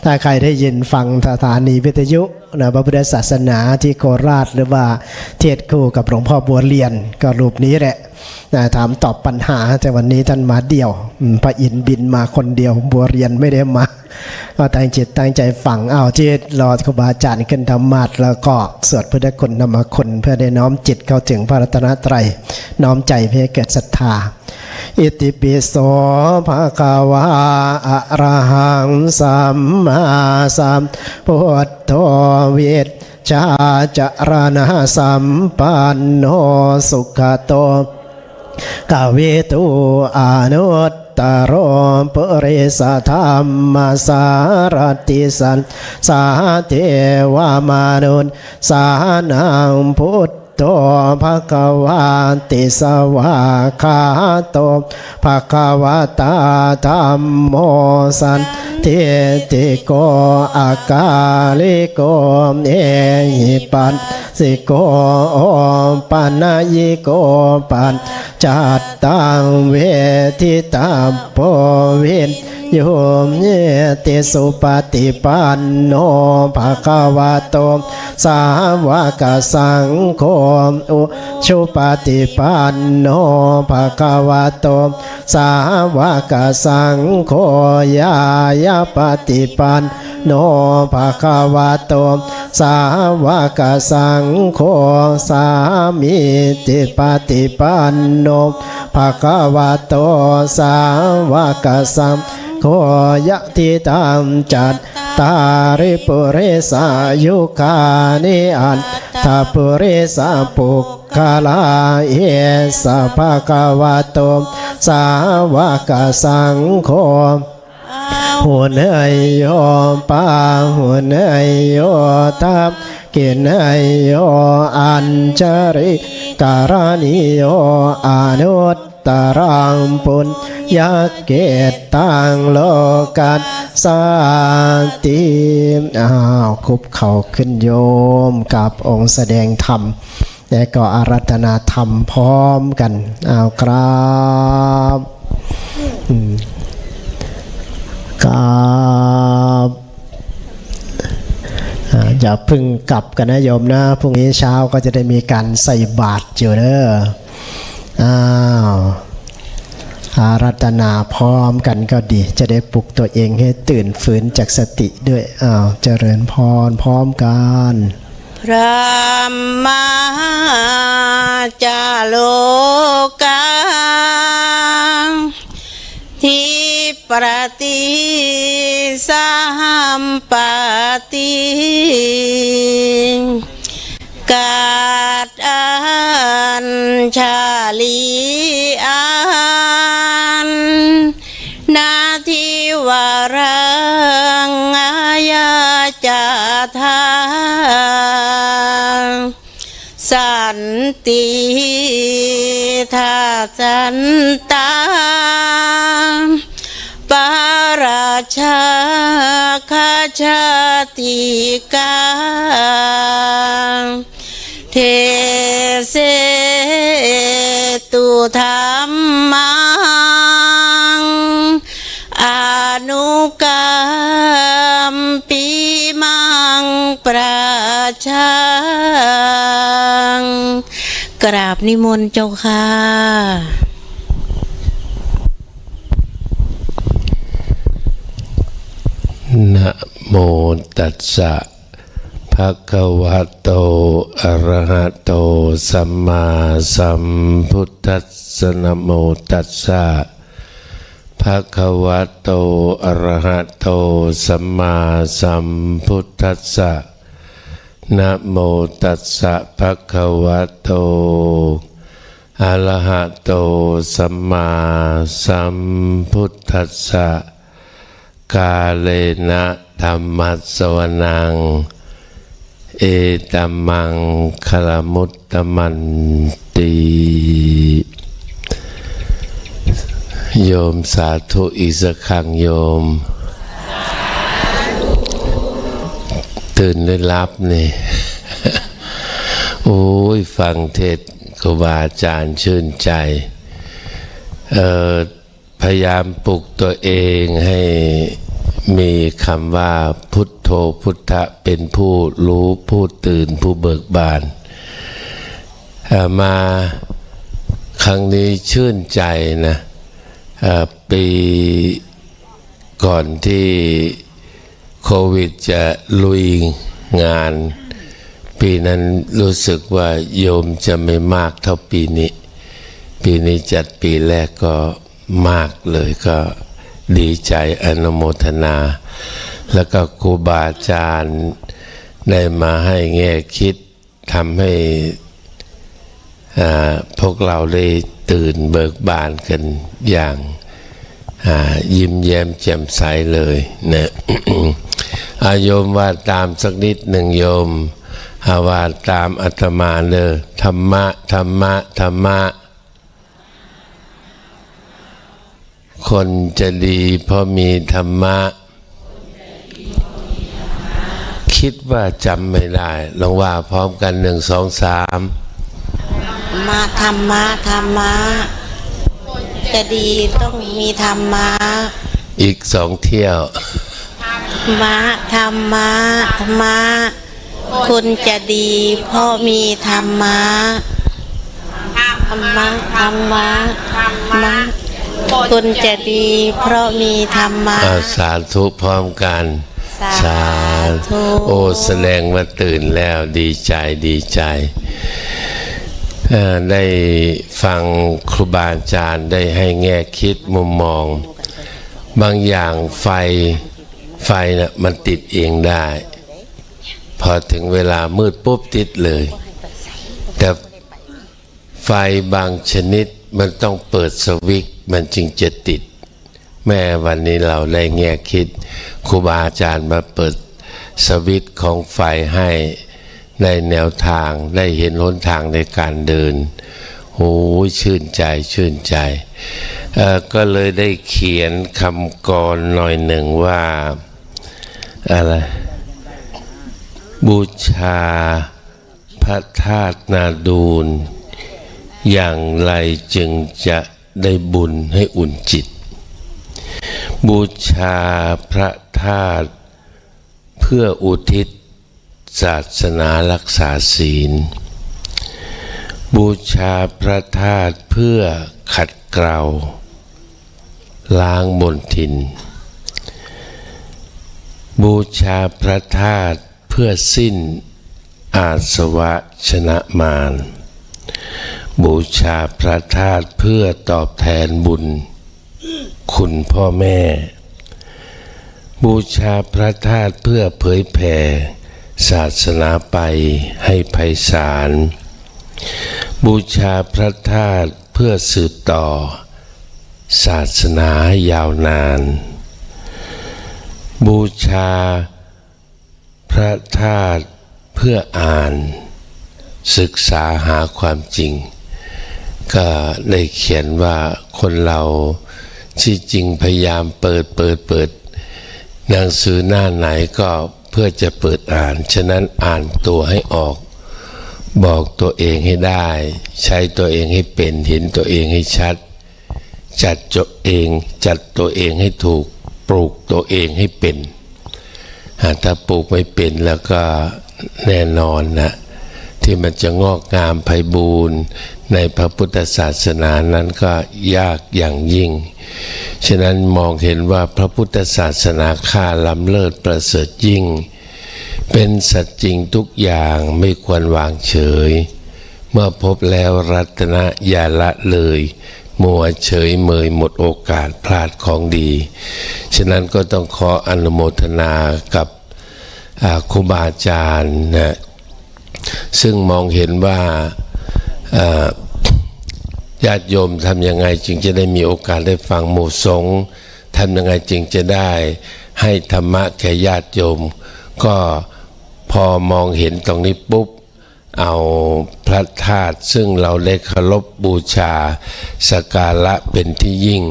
ถ้าใครได้ยินฟังสถานีวิทยุพระพุทธศาสนาที่โคราชหรือว่าเทศคู่กับหลวงพ่อบัวเรียนก็รูปนี้แหละถามตอบปัญหาแต่วันนี้ท่านมาเดี่ยวพระอินทร์บินมาคนเดียวบัวเรียนไม่ได้มาก็ตั้งจิตตั้งใจฟังที่รอครูบาอาจารย์ขึ้นธรรมาสน์แล้วก็สวดพุทธคุณธรรมคุณเพื่อได้น้อมจิตเข้าถึงพระรัตนตรัยน้อมใจเพื่อเกิดศรัทธาอิติปิโสภะคะวะอะระหังสัมมาสัมพุทโธวิชชาจารณะสัมปันโนสุขโตกเวตุอนุตตโรปุริสธรรมสารติสันสาเทวามนุนสานังพุทโตภควาติสวาคาโตภควตาธัมโมสันทิติโกอากาลิโกเอหิปัสสิโกปัญญิโกปัญจัตตังเวทิตาโพวินโยมเยติสุปฏิปันโนภะคะวะโตสาวกสังโฆอุชุปฏิปันโนภะคะวะโตสาวกสังโฆยายาปฏิปันโนภะคะวะโตสาวกสังโฆสามิติปฏิปันโนภะคะวะโตสาวกสังโฆยะติตังจัตตาริปุริสายุคานิอันทาปุริสาปุคคลาเอสะภะคะวะโตสาวกสังโฆหุนเอยโยปาหุนเอยโยทัพกินเอยโยอัญชริการณิโยอนุตตรังปุญญเกตังโลกัสสติคุบเข่าขึ้นโยมกับองค์แสดงธรรมและก็อาราธนาธรรมพร้อมกันครับอย่าพึ่งกลับกันนะโยมนะพรุ่งนี้เช้าก็จะได้มีการใส่บาตรอยู่เด้ออาราธนาพร้อมกันก็ดีจะได้ปลุกตัวเองให้ตื่นฝืนจากสติด้วยเจริญพรพร้อมกันพระมหาจาโลกังทิปรติสัมปติกาดอัญชาลีอันนาทิวารังอายาจาทาสันติทาสันตาปาราชาคาชาติกาเทเสตุ ธรรมังอนุกรรมปิมังประชังกราบนิมนต์เจ้าค่ะ นะโมตัสสะภะคะวะโตอะระหะโตสัมมาสัมพุทธัสสะนะโมตัสสะภะคะวะโตอะระหะโตสัมมาสัมพุทธัสสะนะโมตัสสะภะคะวะโตอะระหะโตสัมมาสัมพุทธัสสะกาเลนะธัมมัสสวนังเอตัมมังคลมุตตมันติโยมสาธุอีกสักครั้งโยมตื่นได้รับนี่ โอ้ยฟังเทศน์ครูบาอาจารย์ชื่นใจพยายามปลุกตัวเองให้มีคำว่าพุทโธพุทธะเป็นผู้รู้ผู้ตื่นผู้เบิกบานมาครั้งนี้ชื่นใจนะปีก่อนที่โควิดจะลุยงานปีนั้นรู้สึกว่าโยมจะไม่มากเท่าปีนี้จัดปีแรกก็มากเลยก็ดีใจอนุโมทนาแล้วก็ครูบาอาจารย์ได้มาให้แง่คิดทำให้พวกเราได้ตื่นเบิกบานกันอย่างยิ้มแย้มแจ่มใสเลยนะ โยมว่าตามสักนิดหนึ่งโยมว่าตามอาตมาเลยธรรมะธรรมะธรรมะคนจะดีเพราะมีธรรมะคิดว่าจำไม่ได้ลองว่าพร้อมกัน1 2 3มาธรรมะธรรมะจะดีต้องมีธรรมะอีก2 เที่ยวมาธรรมะธรรมะคนจะดีเพราะมีธรรมะธรรมะธรรมะธรรมะคนจะดีเพราะมีธรรมะสาธุพร้อมกันสาธุโอ้แสดงว่าตื่นแล้วดีใจดีใจได้ฟังครูบาอาจารย์ได้ให้แง่คิดมุมมองบางอย่างไฟน่ะมันติดเองได้พอถึงเวลามืดปุ๊บติดเลยแต่ไฟบางชนิดมันต้องเปิดสวิตช์มันจึงจะติดแม่วันนี้เราได้แง่คิดครูบาอาจารย์มาเปิดสวิตช์ของไฟให้ในแนวทางได้เห็นหนทางในการเดินโอ้ยชื่นใจชื่นใจก็เลยได้เขียนคำกรหน่อยหนึ่งว่าอะไรบูชาพระธาตุนาดูลอย่างไรจึงจะได้บุญให้อุ่นจิตบูชาพระธาตุเพื่ออุทิศศาสนารักษาศีลบูชาพระธาตุเพื่อขัดเกลาล้างมลทินบูชาพระธาตุเพื่อสิ้นอาสวะชนะมารบูชาพระธาตุเพื่อตอบแทนบุญคุณพ่อแม่บูชาพระธาตุเพื่อเผยแผ่ศาสนาไปให้ไพศาลบูชาพระธาตุเพื่อสืบต่อศาสนายาวนานบูชาพระธาตุเพื่ออ่านศึกษาหาความจริงก็ได้เขียนว่าคนเราที่จริงพยายามเปิดหนังสือหน้าไหนก็เพื่อจะเปิดอ่านฉะนั้นอ่านตัวให้ออก บอกตัวเองให้ได้ใช้ตัวเองให้เป็นเห็นตัวเองให้ชัดจัดตัวเองให้ถูกปลูกตัวเองให้เป็นถ้าปลูกไม่เป็นแล้วก็แน่นอนนะที่มันจะงอกงามไพบูรณ์ในพระพุทธศาสนานั้นก็ยากอย่างยิ่งฉะนั้นมองเห็นว่าพระพุทธศาสนาค่าล้ำเลิศประเสริฐยิ่งเป็นสัจจริงทุกอย่างไม่ควรวางเฉยเมื่อพบแล้วรัตนะอย่าละเลยมัวเฉยเมยหมดโอกาสพลาดของดีฉะนั้นก็ต้องขออนุโมทนากับครูบาอาจารย์นะซึ่งมองเห็นว่าญาติโยมทำยังไงจึงจะได้มีโอกาสได้ฟังหมู่สงฆ์ทำยังไงจึงจะได้ให้ธรรมะแก่ญาติโยมก็พอมองเห็นตรงนี้ปุ๊บเอาพระธาตุซึ่งเราได้เคารพบูชาสักการะเป็นที่ยิ่ง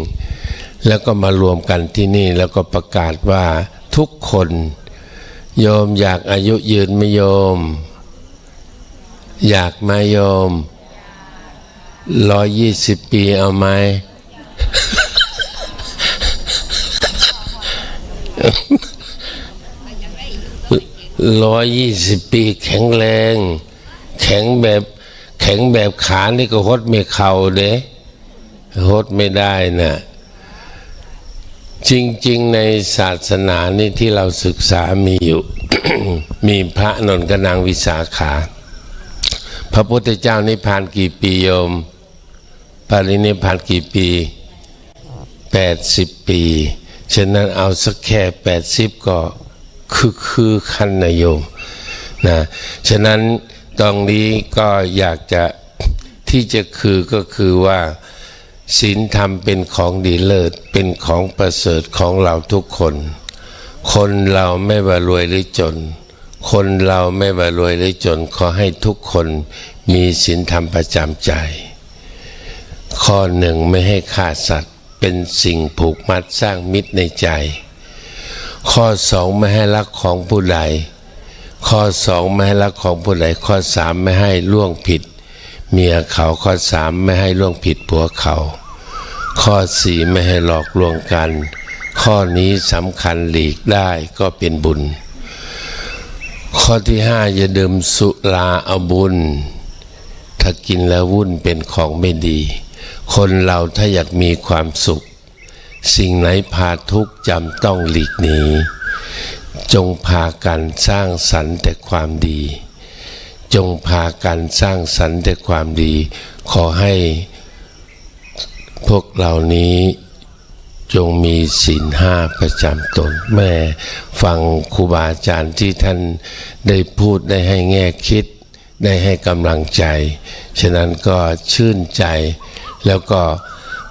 แล้วก็มารวมกันที่นี่แล้วก็ประกาศว่าทุกคนโยมอยากอายุยืนไหมโยมอยากไหมโยม120 ปีเอาไหม 120 ปีแข็งแรงแข็งแบบขานี่ก็หดไม่เข่าเด้หดไม่ได้นะจริงๆในศาสนานี่ที่เราศึกษามีอยู่ มีพระนนท์กับนางวิสาขาพระพุทธเจ้านิพพานกี่ปีโยมปรินิพพานกี่ปี80 ปีฉะนั้นเอาสักแค่80ก็คือขั้นนะโยมนะฉะนั้นตรงนี้ก็อยากจะที่จะก็คือว่าศีลธรรมเป็นของดีเลิศเป็นของประเสริฐของเราทุกคนคนเราไม่ว่ารวยหรือจนคนเราไม่ว่ารวยหรือจนขอให้ทุกคนมีศีลธรรมประจำใจข้อหนึ่งไม่ให้ฆ่าสัตว์เป็นสิ่งผูกมัดสร้างมิตรในใจข้อสองไม่ให้ลักของผู้ใดข้อสองไม่ให้ลักของผู้ใดข้อสามไม่ให้ล่วงผิดเมียเขาข้อสามไม่ให้ล่วงผิดผัวเขาข้อสี่ไม่ให้หลอกลวงกันข้อนี้สำคัญหลีกได้ก็เป็นบุญข้อที่ห้าอย่าดื่มสุราเอาบุญถ้ากินแล้ววุ่นเป็นของไม่ดีคนเราถ้าอยากมีความสุขสิ่งไหนพาทุกข์จำต้องหลีกหนีจงพากันสร้างสรรค์แต่ความดีจงพากันสร้างสรรค์แต่ความดีขอให้พวกเหล่านี้จงมีศีลห้าประจำตนแม่ฟังครูบาอาจารย์ที่ท่านได้พูดได้ให้แง่คิดได้ให้กำลังใจฉะนั้นก็ชื่นใจแล้วก็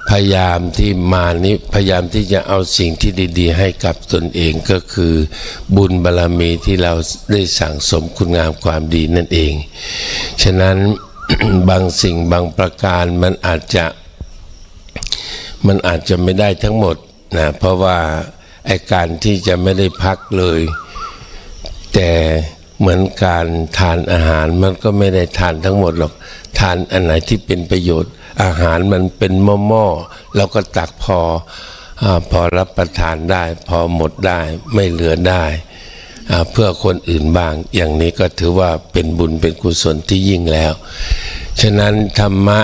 พยายามที่มานี้พยายามที่จะเอาสิ่งที่ดีๆให้กับตนเองก็คือบุญบารมีที่เราได้สั่งสมคุณงามความดีนั่นเองฉะนั้น บางสิ่งบางประการมันอาจจะไม่ได้ทั้งหมดนะเพราะว่าไอ้การที่จะไม่ได้พักเลยแต่เหมือนการทานอาหารมันก็ไม่ได้ทานทั้งหมดหรอกทานอันไหนที่เป็นประโยชน์อาหารมันเป็นหม้อๆเราก็ตักพอรับประทานได้พอหมดได้ไม่เหลือได้เพื่อคนอื่นบ้างอย่างนี้ก็ถือว่าเป็นบุญเป็นกุศลที่ยิ่งแล้วฉะนั้นธรรมะ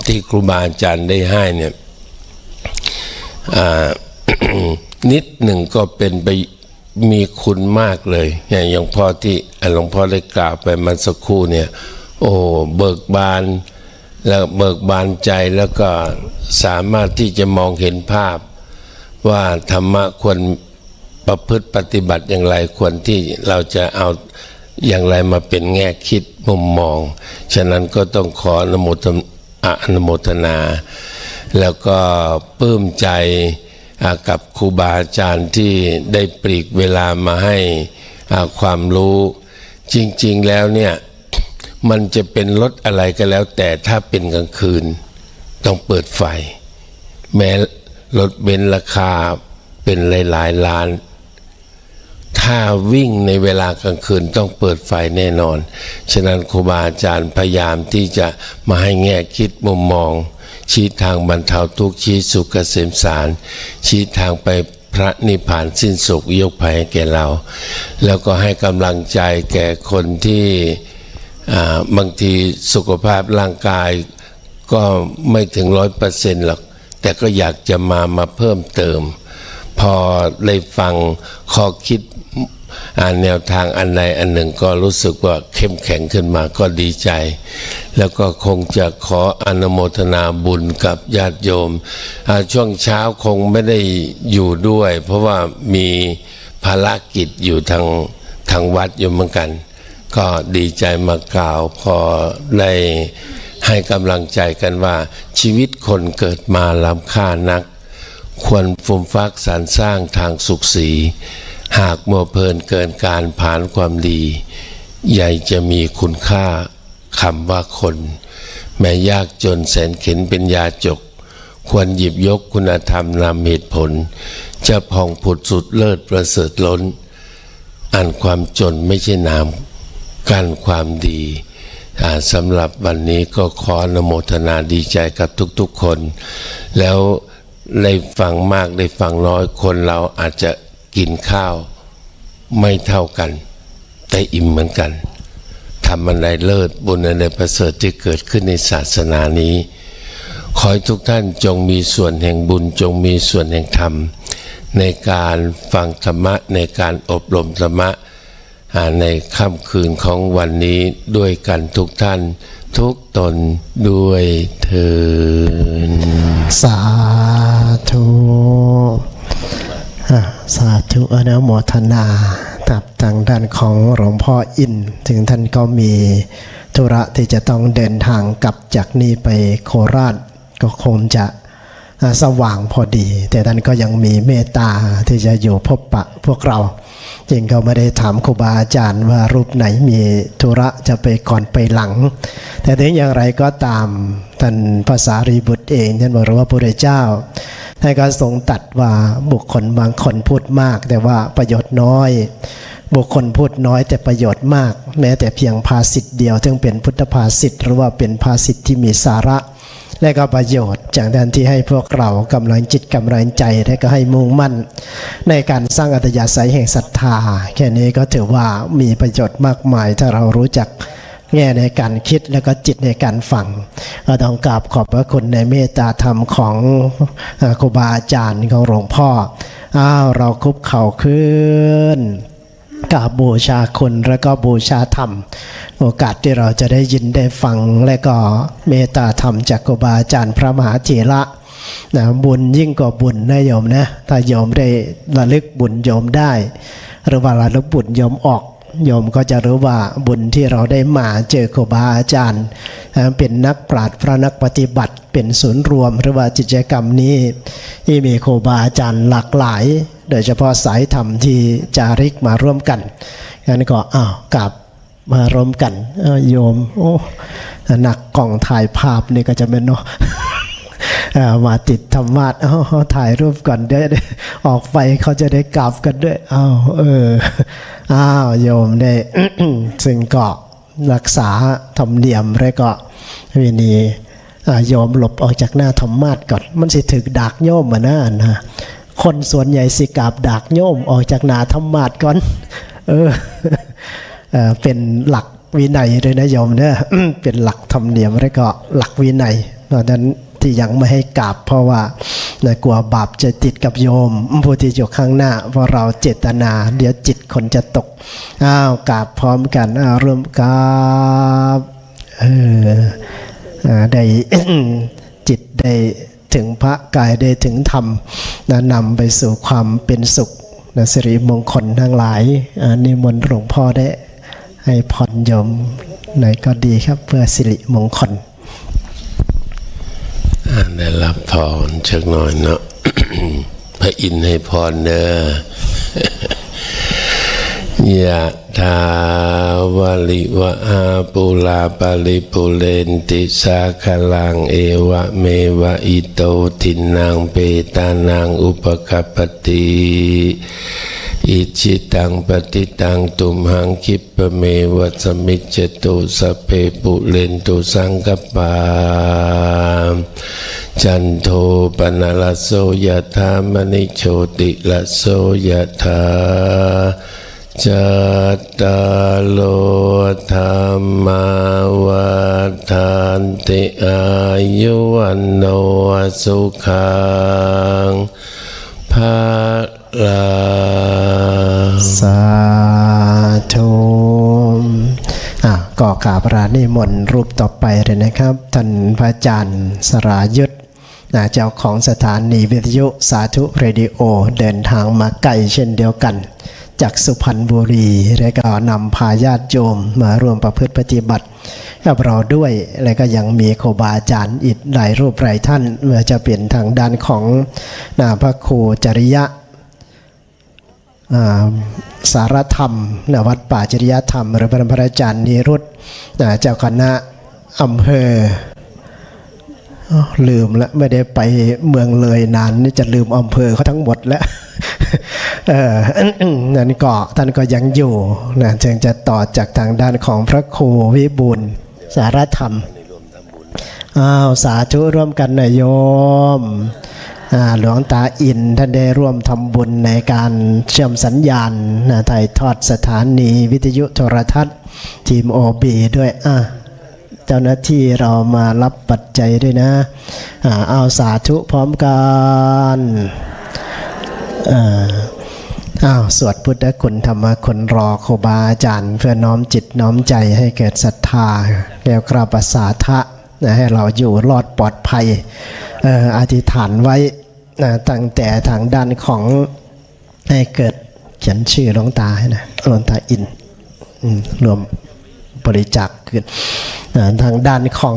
ที่ครูบาอาจารย์ได้ให้เนี่ยนิดหนึ่งก็เป็นไปมีคุณมากเลยอย่างพ่อที่หลวงพ่อได้กล่าวไปมันสักครู่เนี่ยโอ้เบิกบานแล้วเบิกบานใจแล้วก็สามารถที่จะมองเห็นภาพว่าธรรมะควรประพฤติปฏิบัติอย่างไรควรที่เราจะเอาอย่างไรมาเป็นแง่คิดมุมมองฉะนั้นก็ต้องขออนุโมทนาแล้วก็ปลื้มใจกับครูบาอาจารย์ที่ได้ปลีกเวลามาให้ความรู้จริงๆแล้วเนี่ยมันจะเป็นรถอะไรก็แล้วแต่ถ้าเป็นกลางคืนต้องเปิดไฟแม้รถเบนซ์ราคาเป็นหลายๆล้าน ถ้าวิ่งในเวลากลางคืนต้องเปิดไฟแน่นอนฉะนั้นครูบาอาจารย์พยายามที่จะมาให้แง่คิดมุมมองชี้ทางบรรเทาทุกข์ชี้สุขเกษมสารชี้ทางไปพระนิพพานสิ้นสุขยกภัยให้แก่เราแล้วก็ให้กำลังใจแก่คนที่บางทีสุขภาพร่างกายก็ไม่ถึง100%หรอกแต่ก็อยากจะมาเพิ่มเติมพอได้ฟังข้อคิดแนวทางอันใดอันหนึ่งก็รู้สึกว่าเข้มแข็งขึ้นมาก็ดีใจแล้วก็คงจะขออนุโมทนาบุญกับญาติโยมช่วงเช้าคงไม่ได้อยู่ด้วยเพราะว่ามีภารกิจอยู่ทางวัดอยู่เหมือนกันก็ดีใจมากล่าวพอได้ให้กำลังใจกันว่าชีวิตคนเกิดมาล้ำค่านักควรฟูมฟักสรรสร้างทางสุขสีหากมัวเพลินเกินการผ่านความดีใหญ่จะมีคุณค่าคำว่าคนแม้ยากจนแสนเข็ญเป็นยาจกควรหยิบยกคุณธรรมนำเหตุผลจะพองผุดสุดเลิศประเสริฐล้นอันความจนไม่ใช่นามกั้นความดีสำหรับวันนี้ก็ขออนุโมทนาดีใจกับทุกๆคนแล้วได้ฟังมากได้ฟังน้อยคนเราอาจจะกินข้าวไม่เท่ากันแต่อิ่มเหมือนกันทำอันใดเลิศบุญอันใดประเสริฐที่เกิดขึ้นในศาสนานี้ขอให้ทุกท่านจงมีส่วนแห่งบุญจงมีส่วนแห่งธรรมในการฟังธรรมะในการอบรมธรรมะในค่ำคืนของวันนี้ด้วยกันทุกท่านทุกตนด้วยเถิดสาธุสาธุอนุโมทนากับทางด้านของหลวงพ่ออินถึงท่านก็มีธุระที่จะต้องเดินทางกลับจากนี้ไปโคราชก็คงจะสว่างพอดีแต่ท่านก็ยังมีเมตตาที่จะอยู่พบปะพวกเราจริงก็ไม่ได้ถามครูบาอาจารย์ว่ารูปไหนมีธุระจะไปก่อนไปหลังแต่ถึงอย่างไรก็ตามท่านพระสารีบุตรเองท่านบอกว่าพระพุทธเจ้าท่านก็ทรงตรัสว่าบุคคลบางคนพูดมากแต่ว่าประโยชน์น้อยบุคคลพูดน้อยแต่ประโยชน์มากแม้แต่เพียงภาษิตเดียวถึงเป็นพุทธภาษิตหรือว่าเป็นภาษิตที่มีสาระและก็ประโยชน์จากด้านที่ให้พวกเรากำลังจิตกำลังใจและก็ให้มุ่งมั่นในการสร้างอัตยาศัยแห่งศรัทธาแค่นี้ก็ถือว่ามีประโยชน์มากมายถ้าเรารู้จักแง่ในการคิดแล้วก็จิตในการฟังเราต้องกราบขอบพระคุณในเมตตาธรรมของครูบาอาจารย์ของหลวงพ่อเราคุบเข่าขึ้นกราบบูชาคุณและก็บูชาธรรมโอกาสที่เราจะได้ยินได้ฟังและก็เมตตาธรรมจากครูบาอาจารย์พระมหาเถระนะบุญยิ่งกว่าบุญนะโยมนะถ้าโยมได้ระลึกบุญโยมได้หรือว่าระลึกบุญโยมออกโยมก็จะรู้ว่าบุญที่เราได้มาเจอครูบาอาจารย์เป็นนักปราชญ์พระนักปฏิบัติเป็นศูนย์รวมหรือว่ากิจกรรมนี้ที่มีครูบาอาจารย์หลากหลายโดยเฉพาะสายธรรมที่จาริกมาร่วมกันงั้นก็กลับมาร่วมกันโยมโอ้หนักกล่องถ่ายภาพนี่ก็จะเป็นเนาะมาติดธรรมะถ่ายรูปก่อนเดี๋ยวออกไปเขาจะได้กราบกันด้วยโยมได้ ซึ่งก็รักษาธรรมเนียมแล้วก็วินีโยมหลบออกจากหน้าธรรมะก่อนมันสิถึกดักโยมมาหน้านะคนส่วนใหญ่สิกราบดักโยมออกจากหน้าธรรมะก่อนเป็นหลักวินัยเลยนะโยมเนี่ย เป็นหลักธรรมเนียมแล้วก็หลักวินัยเพราะฉะนั้นที่ยังไม่ให้กราบเพราะว่ากลัวบาปจะติดกับโยมผู้ที่อยู่ข้างหน้าเพราะเราเจตนาเดี๋ยวจิตคนจะตกกราบพร้อมกันร่วมกราบได้ จิตได้ถึงพระกายได้ถึงธรรมนำไปสู่ความเป็นสุขสิริมงคลทั้งหลายนิมนต์หลวงพ่อได้ให้พรโยมหน่อยก็ดีครับเพื่อสิริมงคลได้รับพรชักหน่อยเนาะ พระอินทร์ให้พรเด้อยะถาวาลิวะอาปุลาปาลิปุเรนติสาคลังเอวะเมวะอิโตทินังเปตานังอุปกัปปติ อิจิตังปฏิตังตุมหังคิปะเมวัสมิจจตุสัพเพปุเรนตุสังกปาจันโทปนลโสยถามณิโชติลโสยถาจัตตาโลธรรมาวัฏันติอายุวันโนสุขังภาลัง สาธุก็กราบพระนิมนต์รูปต่อไปเลยนะครับท่านพระอาจารย์สรายุทธเจ้าของสถานีวิทยุสาธุเรดิโอเดินทางมาไกลเช่นเดียวกันจากสุพรรณบุรีและก็นำพาญาติโยมมาร่วมประพฤติปฏิบัติกับเราด้วยและก็ยังมีครูบาอาจารย์อีกหลายรูปหลายท่านเมื่อจะเปลี่ยนทางด้านของพระครูจริยะสารธรรมวัดป่าจริยธรรมหรือพระอาจารย์นิรุตเจ้าคณะอำเภอลืมแล้วไม่ได้ไปเมืองเลยนานนี่จะลืมอำเภอเขาทั้งหมดแล้วนั่นก็ท่านก็ยังอยู่นะจึงจะต่อจากทางด้านของพระครูวิบูลย์สารธรรมสาธุร่วมกันนะโยมหลวงตาอินท่านได้ร่วมทำบุญในการเชื่อมสัญญาณถ่ายทอดสถานีวิทยุโทรทัศน์ทีม OB ด้วยเจ้าหน้าที่เรามารับปัจจัยด้วยนะเอาสาธุพร้อมกันสวดพุทธคุณธรรมคุณรอครูบาอาจารย์เพื่อน้อมจิตน้อมใจให้เกิดศรัทธาแก้วกราบสาทะให้เราอยู่รอดปลอดภัยอธิษฐานไว้ตั้งแต่ทางด้านของให้เกิดเขียนชื่อหลวงตาให้นะหลวงตาอินรวมบริจาคขึ้นทางด้านของ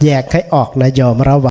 แยกให้ออกนะโยมระหว่าง